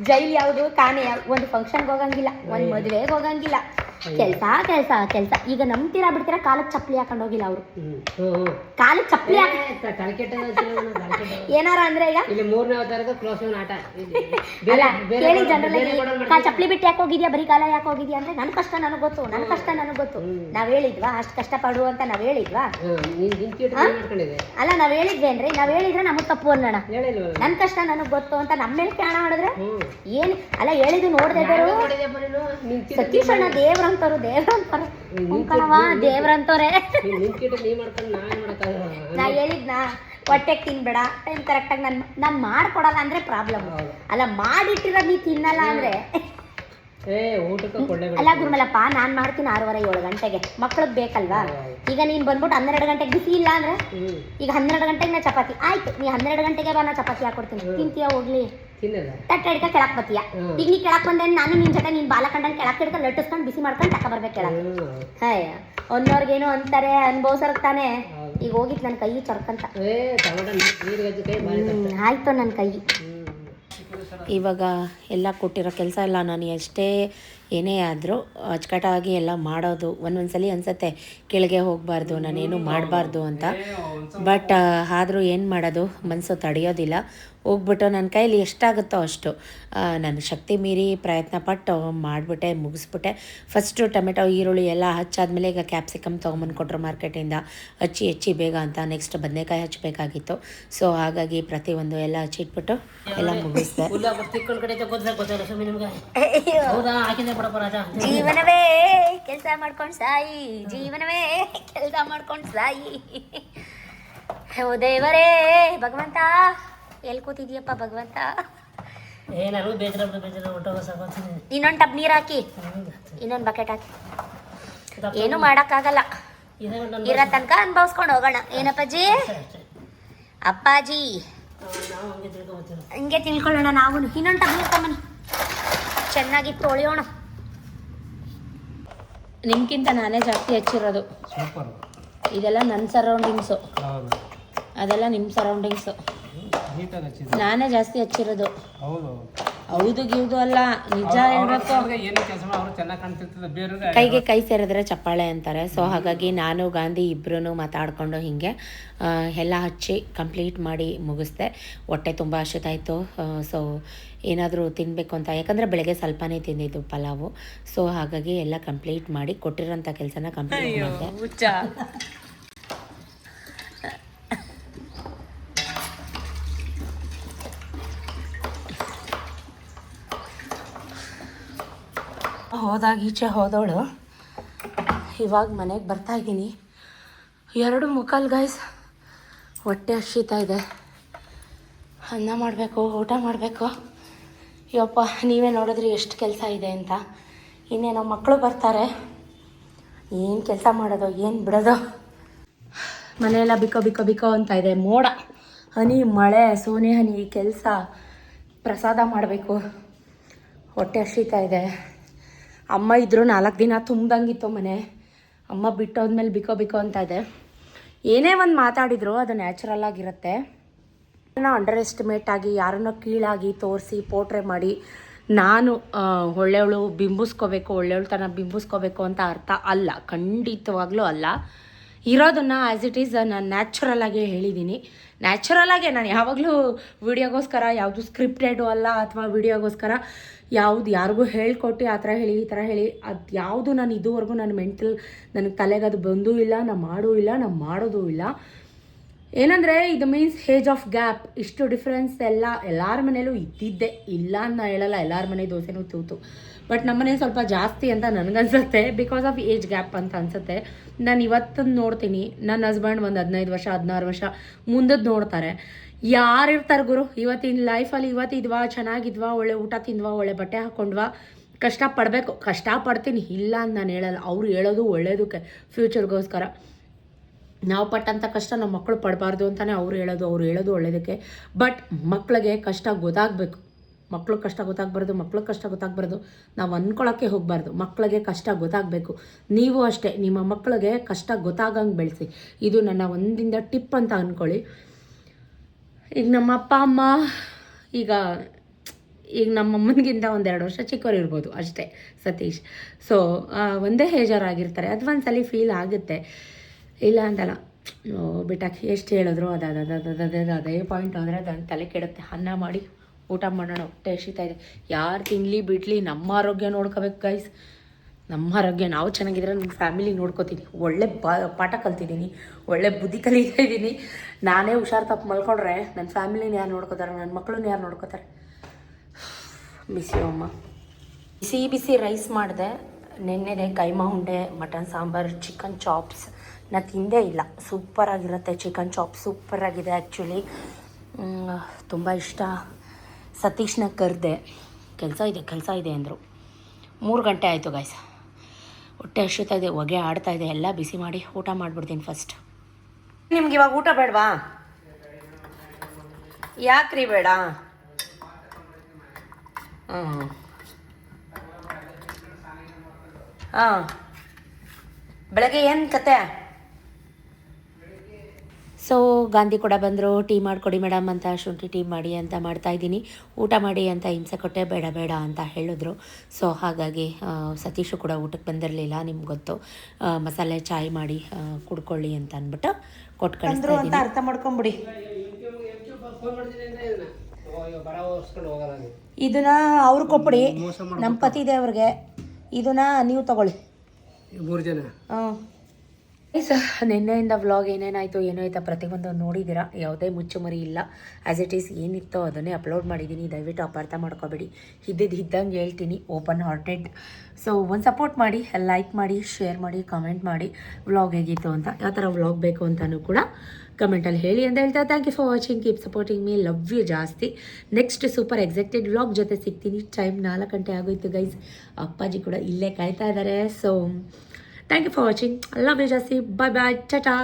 ಜೈಲ್ ಯಾವುದು, ಕಾಣೆ ಯಾವುದು. ಒಂದು ಫಂಕ್ಷನ್ಗೆ ಹೋಗಂಗಿಲ್ಲ, ಒಂದು ಮದುವೆಗೆ ಹೋಗಂಗಿಲ್ಲ, ಕೆಲಸ ಕೆಲಸ ಕೆಲಸ. ಈಗ ನಂಬ್ತೀರಾ ಬಿಡ್ತೀರಾ, ಕಾಲಕ್ಕೆ ಚಪ್ಪಲಿ ಹಾಕೊಂಡು ಹೋಗಿಲ್ಲ ಅವರು, ಕಾಲಕ್ಕೆ ಚಪ್ಪಲಿ ಏನಾರ ಅಂದ್ರೆ ಈಗ ಇಲ್ಲಿ 3ನೇ ಅವತಾರದ ಕ್ಲೋಸ್ ಆಟ. ಅಲ್ಲ ಕೇಳಿ ಜನರಲ್ಲಿ ಚಪ್ಪಲಿ ಬಿಟ್ಟು ಯಾಕೆ ಹೋಗಿದ್ಯಾ, ಬರೀ ಕಾಲ ಯಾಕೆ ಹೋಗಿದ್ಯಾ ಅಂದ್ರೆ ನನ್ನ ಕಷ್ಟ ನನಗೆ ಗೊತ್ತು, ನನ್ನ ಕಷ್ಟ ನನಗೆ ಗೊತ್ತು. ನಾವ್ ಹೇಳಿದ್ವಾ ಅಷ್ಟು ಕಷ್ಟಪಡು ಅಂತ, ನಾವ್ ಹೇಳಿದ್ವಾ? ಅಲ್ಲ ನಾವ್ ಹೇಳಿದ್ವಿ ಅಂದ್ರೆ, ನಾವ್ ಹೇಳಿದ್ರೆ ನಮಗ್ ತಪ್ಪು ಅನ್ನೋಣ. ನನ್ ಕಷ್ಟ ನನಗ್ ಗೊತ್ತು ಅಂತ ನಮ್ಮ ಮೇಲೆ ಕಾಣ ಮಾಡಿದ್ರೆ ಏನ್? ಅಲ್ಲ ಹೇಳಿದ್ದು ನೋಡ್ದೆ ಇದ್ರು ಸತೀಶ್ ಅಣ್ಣ ದೇವ್ರಂತವ್ರು, ದೇವ್ರಂತವ್ರು ಕಣವಾ, ದೇವ್ರಂತವ್ರೆ. ನಾ ಹೇಳಿದ್ನಾ ಹೊಟ್ಟೆಗೆ ತಿನ್ಬೇಡ, ಟೈಮ್ ಕರೆಕ್ಟಾಗಿ ನಾನು ಮಾಡ್ಕೊಡಲ್ಲ ಅಂದ್ರೆ ಪ್ರಾಬ್ಲಮ್. ಅಲ್ಲ ಮಾಡಿಟ್ಟಿರೋದು ನೀ ತಿನ್ನಲ್ಲ ಅಂದ್ರೆ ಅಲ್ಲ ಗುರುಮಲಪ್ಪ, ನಾನು ಮಾಡ್ತೀನಿ 6:30 7 ಗಂಟೆಗೆ, ಮಕ್ಳಿಗೆ ಬೇಕಲ್ವಾ? ಈಗ ನೀನು ಬಂದ್ಬಿಟ್ಟು 12 ಗಂಟೆಗೆ ಬಿಸಿ ಇಲ್ಲ ಅಂದ್ರೆ, ಈಗ 12 ಗಂಟೆಗೆ ನಾ ಚಪಾತಿ ಆಯ್ತು, ನೀ 12 ಗಂಟೆಗೆ ಬಾ, ನಾ ಚಪಾತಿ ಹಾಕೊಡ್ತೀನಿ, ತಿಂತೀಯ ಹೋಗ್ಲಿ, ತಟ್ಟೆ ಹಿಡ್ಕ ಕೆಳಕ್ ಬತ್ತೀಯ. ಈಗ ನೀ ಕೆಳಕ್ ಬಂದೆ, ನಾನು ನಿನ್ ಜೊತೆ ನೀನ್ ಬಾಲ ಕಂಡಂಗೆ ಕೆಳಕ್ ಹಿಡ್ಕ ಲಟ್ಟಿಸ್ಕೊಂಡು ಬಿಸಿ ಮಾಡ್ಕೊಂಡು ತಕ ಬರ್ಬೇಕು ಕೆಳಕ್. ಹಾಯ್ ಅನ್ನೋರ್ಗೇನು ಅಂತಾರೆ, ಅನ್ಭವ್ಸರ್ಗ್ ತಾನೆ. ಈಗ ಹೋಗಿತ್ತು ನನ್ನ ಕೈ ಚೊರ್ಕಂತ, ಆಯ್ತು ನನ್ನ ಕೈ. ಇವಾಗ ಎಲ್ಲ ಕೊಟ್ಟಿರೋ ಕೆಲಸ ಎಲ್ಲ ನಾನು ಎಷ್ಟೇ ಏನೇ ಆದರೂ ಅಚ್ಚುಕಟ್ಟಾಗಿ ಎಲ್ಲ ಮಾಡೋದು. ಒಂದೊಂದ್ಸಲಿ ಅನಿಸುತ್ತೆ ಕೆಳಗೆ ಹೋಗಬಾರ್ದು, ನಾನೇನು ಮಾಡಬಾರ್ದು ಅಂತ. ಬಟ್ ಆದರೂ ಏನು ಮಾಡೋದು, ಮನಸ್ಸು ತಡೆಯೋದಿಲ್ಲ. ಹೋಗ್ಬಿಟ್ಟು ನನ್ನ ಕೈಲಿ ಎಷ್ಟಾಗುತ್ತೋ ಅಷ್ಟು ನನ್ನ ಶಕ್ತಿ ಮೀರಿ ಪ್ರಯತ್ನ ಪಟ್ಟು ಮಾಡಿಬಿಟ್ಟೆ, ಮುಗಿಸ್ಬಿಟ್ಟೆ. ಫಸ್ಟು ಟೊಮೆಟೊ ಈರುಳ್ಳಿ ಎಲ್ಲ ಹಚ್ಚಾದ್ಮೇಲೆ ಈಗ ಕ್ಯಾಪ್ಸಿಕಮ್ ತೊಗೊಂಬಂದು ಕೊಟ್ಟರು ಮಾರ್ಕೆಟಿಂದ, ಹೆಚ್ಚಿ ಬೇಗ ಅಂತ. ನೆಕ್ಸ್ಟ್ ಬದನೆಕಾಯಿ ಹಚ್ಚಬೇಕಾಗಿತ್ತು. ಸೊ ಹಾಗಾಗಿ ಪ್ರತಿಯೊಂದು ಎಲ್ಲ ಹಚ್ಚಿಟ್ಬಿಟ್ಟು ಎಲ್ಲ ಮುಗಿಸ್ದೆ. ಜೀವನವೇ ಕೆಲಸ ಮಾಡ್ಕೊಂಡು ಸಾಯಿ, ಜೀವನವೇ ಕೆಲಸ ಮಾಡ್ಕೊಂಡು ಸಾಯಿ. ಓ ದೇವರೇ ಭಗವಂತ, ಎಲ್ಲಿ ಕೂತಿದ್ಯಪ್ಪ ಭಗವಂತ? ಇನ್ನೊಂದು ಟಬ್ ನೀರು ಹಾಕಿ, ಇನ್ನೊಂದು ಬಕೆಟ್ ಹಾಕಿ. ಏನು ಮಾಡೋಕ್ಕಾಗಲ್ಲ, ಇರೋ ತನಕ ಅನ್ಭವಿಸ್ಕೊಂಡು ಹೋಗೋಣ. ಏನಪ್ಪಾಜಿ? ಅಪ್ಪಾಜಿ ಹಂಗೆ ತಿಳ್ಕೊಳ್ಳೋಣ ನಾವು. ಇನ್ನೊಂದು ಟಬ್ ನೀರು ತಮ್ಮನಿ, ಚೆನ್ನಾಗಿ ತೊಳೆಯೋಣ. ನಿಮ್ಗಿಂತ ನಾನೇ ಜಾಸ್ತಿ ಹಚ್ಚಿರೋದು. ಇದೆಲ್ಲ ನನ್ನ ಸರೌಂಡಿಂಗ್ಸು, ಅದೆಲ್ಲ ನಿಮ್ಮ ಸರೌಂಡಿಂಗ್ಸು. ನಾನೇ ಜಾಸ್ತಿ ಹಚ್ಚಿರೋದು. ಹೌದು ಗಿವ್ದು ಅಲ್ಲ, ನಿಜ ಹೇಳ್ಬೇಕು. ಕೈಗೆ ಕೈ ಸೇರಿದ್ರೆ ಚಪ್ಪಾಳೆ ಅಂತಾರೆ. ಸೊ ಹಾಗಾಗಿ ನಾನು ಗಾಂಧಿ ಇಬ್ಬರೂ ಮಾತಾಡಿಕೊಂಡು ಹೀಗೆ ಎಲ್ಲ ಹಚ್ಚಿ ಕಂಪ್ಲೀಟ್ ಮಾಡಿ ಮುಗಿಸ್ದೆ. ಹೊಟ್ಟೆ ತುಂಬ ಹಸಿತಾಯಿತು. ಸೊ ಏನಾದರೂ ತಿನ್ನಬೇಕು ಅಂತ, ಯಾಕಂದರೆ ಬೆಳಗ್ಗೆ ಸ್ವಲ್ಪನೇ ತಿಂದಿದ್ದು ಪಲಾವು. ಸೊ ಹಾಗಾಗಿ ಎಲ್ಲ ಕಂಪ್ಲೀಟ್ ಮಾಡಿ ಕೊಟ್ಟಿರೋಂಥ ಕೆಲಸನ ಕಂಪ್ಲೀಟ್ ಮಾಡಿದೆ. ಹೋದಾಗ ಈಚೆ ಹೋದವಳು ಇವಾಗ ಮನೆಗೆ ಬರ್ತಾಯಿದ್ದೀನಿ. 2:45 ಗೈಸ್. ಹೊಟ್ಟೆ ಹಸಿತಾ ಇದೆ, ಅನ್ನ ಮಾಡಬೇಕು, ಊಟ ಮಾಡಬೇಕು. ಯಪ್ಪ ನೀವೇ ನೋಡಿದ್ರಿ ಎಷ್ಟು ಕೆಲಸ ಇದೆ ಅಂತ. ಇನ್ನೇನೋ ಮಕ್ಕಳು ಬರ್ತಾರೆ, ಏನು ಕೆಲಸ ಮಾಡೋದು, ಏನು ಬಿಡೋದು. ಮನೆಯೆಲ್ಲ ಬಿಕೋ ಅಂತ ಇದೆ. ಮೋಡ, ಹನಿ, ಮಳೆ, ಸೋನೆ ಹನಿ, ಕೆಲಸ, ಪ್ರಸಾದ ಮಾಡಬೇಕು. ಹೊಟ್ಟೆ ಹಸಿತಾ ಇದೆ. ಅಮ್ಮ ಇದ್ದರು 4 ದಿನ ತುಂಬ್ದಂಗಿತ್ತು ಮನೆ. ಅಮ್ಮ ಬಿಟ್ಟೋದ್ಮೇಲೆ ಬಿಕೋ ಅಂತ ಇದೆ. ಏನೇ ಒಂದು ಮಾತಾಡಿದ್ರು ಅದು ನ್ಯಾಚುರಲ್ ಆಗಿರುತ್ತೆ. ಅಂಡರ್ ಎಸ್ಟಿಮೇಟ್ ಆಗಿ ಯಾರನ್ನೋ ಕೀಳಾಗಿ ತೋರಿಸಿ ಪೋಟ್ರೆ ಮಾಡಿ ನಾನು ಒಳ್ಳೆಯವಳು ಬಿಂಬಿಸ್ಕೋಬೇಕು, ಒಳ್ಳೆಯವಳ್ತನ ಬಿಂಬಿಸ್ಕೋಬೇಕು ಅಂತ ಅರ್ಥ ಅಲ್ಲ, ಖಂಡಿತವಾಗ್ಲೂ ಅಲ್ಲ. ಇರೋದನ್ನು ಆ್ಯಸ್ ಇಟ್ ಈಸ್ ನಾನು ನ್ಯಾಚುರಲಾಗೇ ಹೇಳಿದ್ದೀನಿ. ನ್ಯಾಚುರಲಾಗೆ ನಾನು ಯಾವಾಗಲೂ ವಿಡಿಯೋಗೋಸ್ಕರ ಯಾವುದು ಸ್ಕ್ರಿಪ್ಟೆಡು ಅಲ್ಲ, ಅಥವಾ ವಿಡಿಯೋಗೋಸ್ಕರ ಯಾವುದು ಯಾರಿಗೂ ಹೇಳ್ಕೊಟ್ಟು ಆ ಥರ ಹೇಳಿ ಈ ಥರ ಹೇಳಿ ಅದು ಯಾವುದು ನಾನು ಇದುವರೆಗೂ ನನ್ನ ನನಗೆ ತಲೆಗೆ ಅದು ಬಂದೂ ಇಲ್ಲ, ನಾನು ಮಾಡೋದೂ ಇಲ್ಲ. ಏನಂದರೆ ಇದು ಮೀನ್ಸ್ ಏಜ್ ಆಫ್ ಗ್ಯಾಪ್. ಇಷ್ಟು ಡಿಫ್ರೆನ್ಸ್ ಎಲ್ಲರ ಮನೇಲೂ ಇದ್ದಿದ್ದೆ, ಇಲ್ಲ ಅಂತ ಹೇಳಲ್ಲ, ಎಲ್ಲರ ಮನೆ ದೋಸೆನೂ ತೂತು. ಬಟ್ ನಮ್ಮನೆ ಸ್ವಲ್ಪ ಜಾಸ್ತಿ ಅಂತ ನನಗನ್ಸುತ್ತೆ, ಬಿಕಾಸ್ ಆಫ್ ಏಜ್ ಗ್ಯಾಪ್ ಅಂತ ಅನಿಸುತ್ತೆ. ನಾನು ಇವತ್ತನ್ನು ನೋಡ್ತೀನಿ, ನನ್ನ ಹಸ್ಬೆಂಡ್ ಒಂದು 15 ವರ್ಷ 16 ವರ್ಷ ಮುಂದದ್ದು ನೋಡ್ತಾರೆ. ಯಾರು ಇರ್ತಾರೆ ಗುರು ಇವತ್ತಿನ ಲೈಫಲ್ಲಿ ಇವತ್ತಿದ್ವಾ ಚೆನ್ನಾಗಿದ್ವಾ ಒಳ್ಳೆ ಊಟ ತಿಂದ್ವಾ ಒಳ್ಳೆ ಬಟ್ಟೆ ಹಾಕ್ಕೊಂಡ್ವಾ ಕಷ್ಟಪಡಬೇಕು ಕಷ್ಟಪಡ್ತೀನಿ ಇಲ್ಲ ಅಂತ ನಾನು ಹೇಳಲ್ಲ. ಅವ್ರು ಹೇಳೋದು ಒಳ್ಳೇದಕ್ಕೆ ಫ್ಯೂಚರ್ಗೋಸ್ಕರ. ನಾವು ಪಟ್ಟಂಥ ಕಷ್ಟ ನಮ್ಮ ಮಕ್ಕಳು ಪಡಬಾರ್ದು ಅಂತಲೇ ಅವ್ರು ಹೇಳೋದು ಒಳ್ಳೇದಕ್ಕೆ. ಬಟ್ ಮಕ್ಕಳಿಗೆ ಕಷ್ಟ ಗೊತ್ತಾಗಬೇಕು. ಮಕ್ಳಿಗೆ ಕಷ್ಟ ಗೊತ್ತಾಗಬಾರ್ದು ನಾವು ಅಂದ್ಕೊಳ್ಳೋಕ್ಕೆ ಹೋಗಬಾರ್ದು. ಮಕ್ಕಳಿಗೆ ಕಷ್ಟ ಗೊತ್ತಾಗಬೇಕು. ನೀವು ಅಷ್ಟೇ ನಿಮ್ಮ ಮಕ್ಕಳಿಗೆ ಕಷ್ಟ ಗೊತ್ತಾಗಂಗೆ ಬೆಳೆಸಿ. ಇದು ನನ್ನ ಒಂದಿಂದ ಟಿಪ್ ಅಂತ ಅಂದ್ಕೊಳ್ಳಿ. ಈಗ ನಮ್ಮ ಅಪ್ಪ ಅಮ್ಮ ಈಗ ನಮ್ಮ ಅಮ್ಮನಿಗಿಂತ 1-2 ವರ್ಷ ಚಿಕ್ಕವರು ಇರ್ಬೋದು ಅಷ್ಟೇ ಸತೀಶ್. ಸೊ ಒಂದೇ ಏಜರಾಗಿರ್ತಾರೆ. ಅದು ಒಂದ್ಸಲ ಫೀಲ್ ಆಗುತ್ತೆ, ಇಲ್ಲ ಅಂತಲ್ಲ. ಬಿಟ್ಟಾಕಿ ಎಷ್ಟು ಹೇಳಿದ್ರು ಅದೇ ಪಾಯಿಂಟ್ ಅಂದರೆ ಅದನ್ನು ತಲೆ ಕೆಡುತ್ತೆ. ಅನ್ನ ಮಾಡಿ ಊಟ ಮಾಡೋಣ, ಹೊಟ್ಟೆ ಹಸಿತಾ ಇದೆ. ಯಾರು ತಿನ್ನಲಿ ಬಿಡಲಿ ನಮ್ಮ ಆರೋಗ್ಯ ನೋಡ್ಕೋಬೇಕು ಗೈಸ್. ನಮ್ಮ ಆರೋಗ್ಯ ನಾವು ಚೆನ್ನಾಗಿದ್ರೆ ನಮ್ಮ ಫ್ಯಾಮಿಲಿ ನೋಡ್ಕೋತೀನಿ. ಒಳ್ಳೆ ಪಾಠ ಕಲ್ತಿದ್ದೀನಿ, ಒಳ್ಳೆ ಬುದ್ಧಿ ಕಲಿತಾ ಇದ್ದೀನಿ. ನಾನೇ ಹುಷಾರು ತಪ್ಪು ಮಲ್ಕೊಂಡ್ರೆ ನನ್ನ ಫ್ಯಾಮಿಲಿನ ಯಾರು ನೋಡ್ಕೋತಾರೆ, ನನ್ನ ಮಕ್ಕಳನ್ನ ಯಾರು ನೋಡ್ಕೋತಾರೆ? ಬಿಸಿ ಅಮ್ಮ ಬಿಸಿ ರೈಸ್ ಮಾಡಿದೆ. ನೆನ್ನೆದೆ ಕೈಮಾ ಉಂಡೆ, ಮಟನ್ ಸಾಂಬಾರು, ಚಿಕನ್ ಚಾಪ್ಸ್. ನಾನು ತಿಂದೇ ಇಲ್ಲ. ಸೂಪರಾಗಿರುತ್ತೆ ಚಿಕನ್ ಚಾಪ್, ಸೂಪರಾಗಿದೆ ಆ್ಯಕ್ಚುಲಿ. ತುಂಬ ಇಷ್ಟ. ಸತೀಶ್ನ ಕರೆದೆ, ಕೆಲಸ ಇದೆ ಅಂದರು. 3 ಗಂಟೆ ಆಯಿತು ಗಾಯ್ಸ್. ಹೊಟ್ಟೆ ಹಸಿತಾ ಇದೆ, ಹೊಗೆ ಆಡ್ತಾಯಿದೆ. ಎಲ್ಲ ಬಿಸಿ ಮಾಡಿ ಊಟ ಮಾಡಿಬಿಡ್ತೀನಿ ಫಸ್ಟ್. ನಿಮ್ಗೆ ಇವಾಗ ಊಟ ಬೇಡವಾ? ಯಾಕ್ರಿ ಬೇಡ? ಹಾಂ ಬೆಳಗ್ಗೆ ಏನು ಕತೆ? ಸೊ ಗಾಂಧಿ ಕೂಡ ಬಂದರು. ಟೀ ಮಾಡಿಕೊಡಿ ಮೇಡಮ್ ಅಂತ, ಶುಂಠಿ ಟೀ ಮಾಡಿ ಅಂತ ಮಾಡ್ತಾಯಿದ್ದೀನಿ. ಊಟ ಮಾಡಿ ಅಂತ ಹಿಂಸೆ ಕೊಟ್ಟೆ, ಬೇಡ ಅಂತ ಹೇಳಿದ್ರು. ಸೊ ಹಾಗಾಗಿ ಸತೀಶು ಕೂಡ ಊಟಕ್ಕೆ ಬಂದಿರಲಿಲ್ಲ. ನಿಮ್ಗೆ ಗೊತ್ತು, ಮಸಾಲೆ ಚಾಯ್ ಮಾಡಿ ಕುಡ್ಕೊಳ್ಳಿ ಅಂತ ಅಂದ್ಬಿಟ್ಟು ಕೊಟ್ಟು ಕಳಿಸ್ತಾ ಅಂತ ಅರ್ಥ ಮಾಡ್ಕೊಂಬಿಡಿ. ಇದನ್ನ ಅವ್ರು ಕೊಟ್ಬಿಡಿ, ನಮ್ಮ ಪತಿ ದೇವ್ರಿಗೆ. ಇದನ್ನ ನೀವು ತಗೊಳ್ಳಿ 3 ಜನ. ನಿನ್ನೆಯಿಂದ ವ್ಲಾಗ್ ಏನೇನಾಯಿತು ಏನೋ ಪ್ರತಿಯೊಂದು ನೋಡಿದ್ದೀರಾ. ಯಾವುದೇ ಮುಚ್ಚುಮರಿ ಇಲ್ಲ. ಆ್ಯಸ್ ಇಟ್ ಈಸ್ ಏನಿತ್ತೋ ಅದನ್ನೇ ಅಪ್ಲೋಡ್ ಮಾಡಿದ್ದೀನಿ. ದಯವಿಟ್ಟು ಅಪಾರ್ಥ ಮಾಡ್ಕೋಬೇಡಿ. ಇದ್ದಂಗೆ ಹೇಳ್ತೀನಿ, ಓಪನ್ ಹಾರ್ಟೆಡ್. ಸೊ ಒಂದು ಸಪೋರ್ಟ್ ಮಾಡಿ, ಲೈಕ್ ಮಾಡಿ, ಶೇರ್ ಮಾಡಿ, ಕಮೆಂಟ್ ಮಾಡಿ ವ್ಲಾಗ್ ಹೇಗಿತ್ತು ಅಂತ. ಯಾವ ಥರ ವ್ಲಾಗ್ ಬೇಕು ಅಂತಲೂ ಕೂಡ ಕಮೆಂಟಲ್ಲಿ ಹೇಳಿ ಅಂತ ಹೇಳ್ತಾ, thank you for watching. Keep supporting me. Love you ಜಾಸ್ತಿ. ನೆಕ್ಸ್ಟ್ ಸೂಪರ್ ಎಕ್ಸೈಟೆಡ್ ವ್ಲಾಗ್ ಜೊತೆ ಸಿಗ್ತೀನಿ. ಟೈಮ್ 4 ಗಂಟೆ ಆಗೋಯ್ತು ಗೈಸ್. ಅಪ್ಪಾಜಿ ಕೂಡ ಇಲ್ಲೇ ಕಾಯ್ತಾ ಇದ್ದಾರೆ. So thank you for watching. I love you, Jassi. Bye bye. Ta-ta.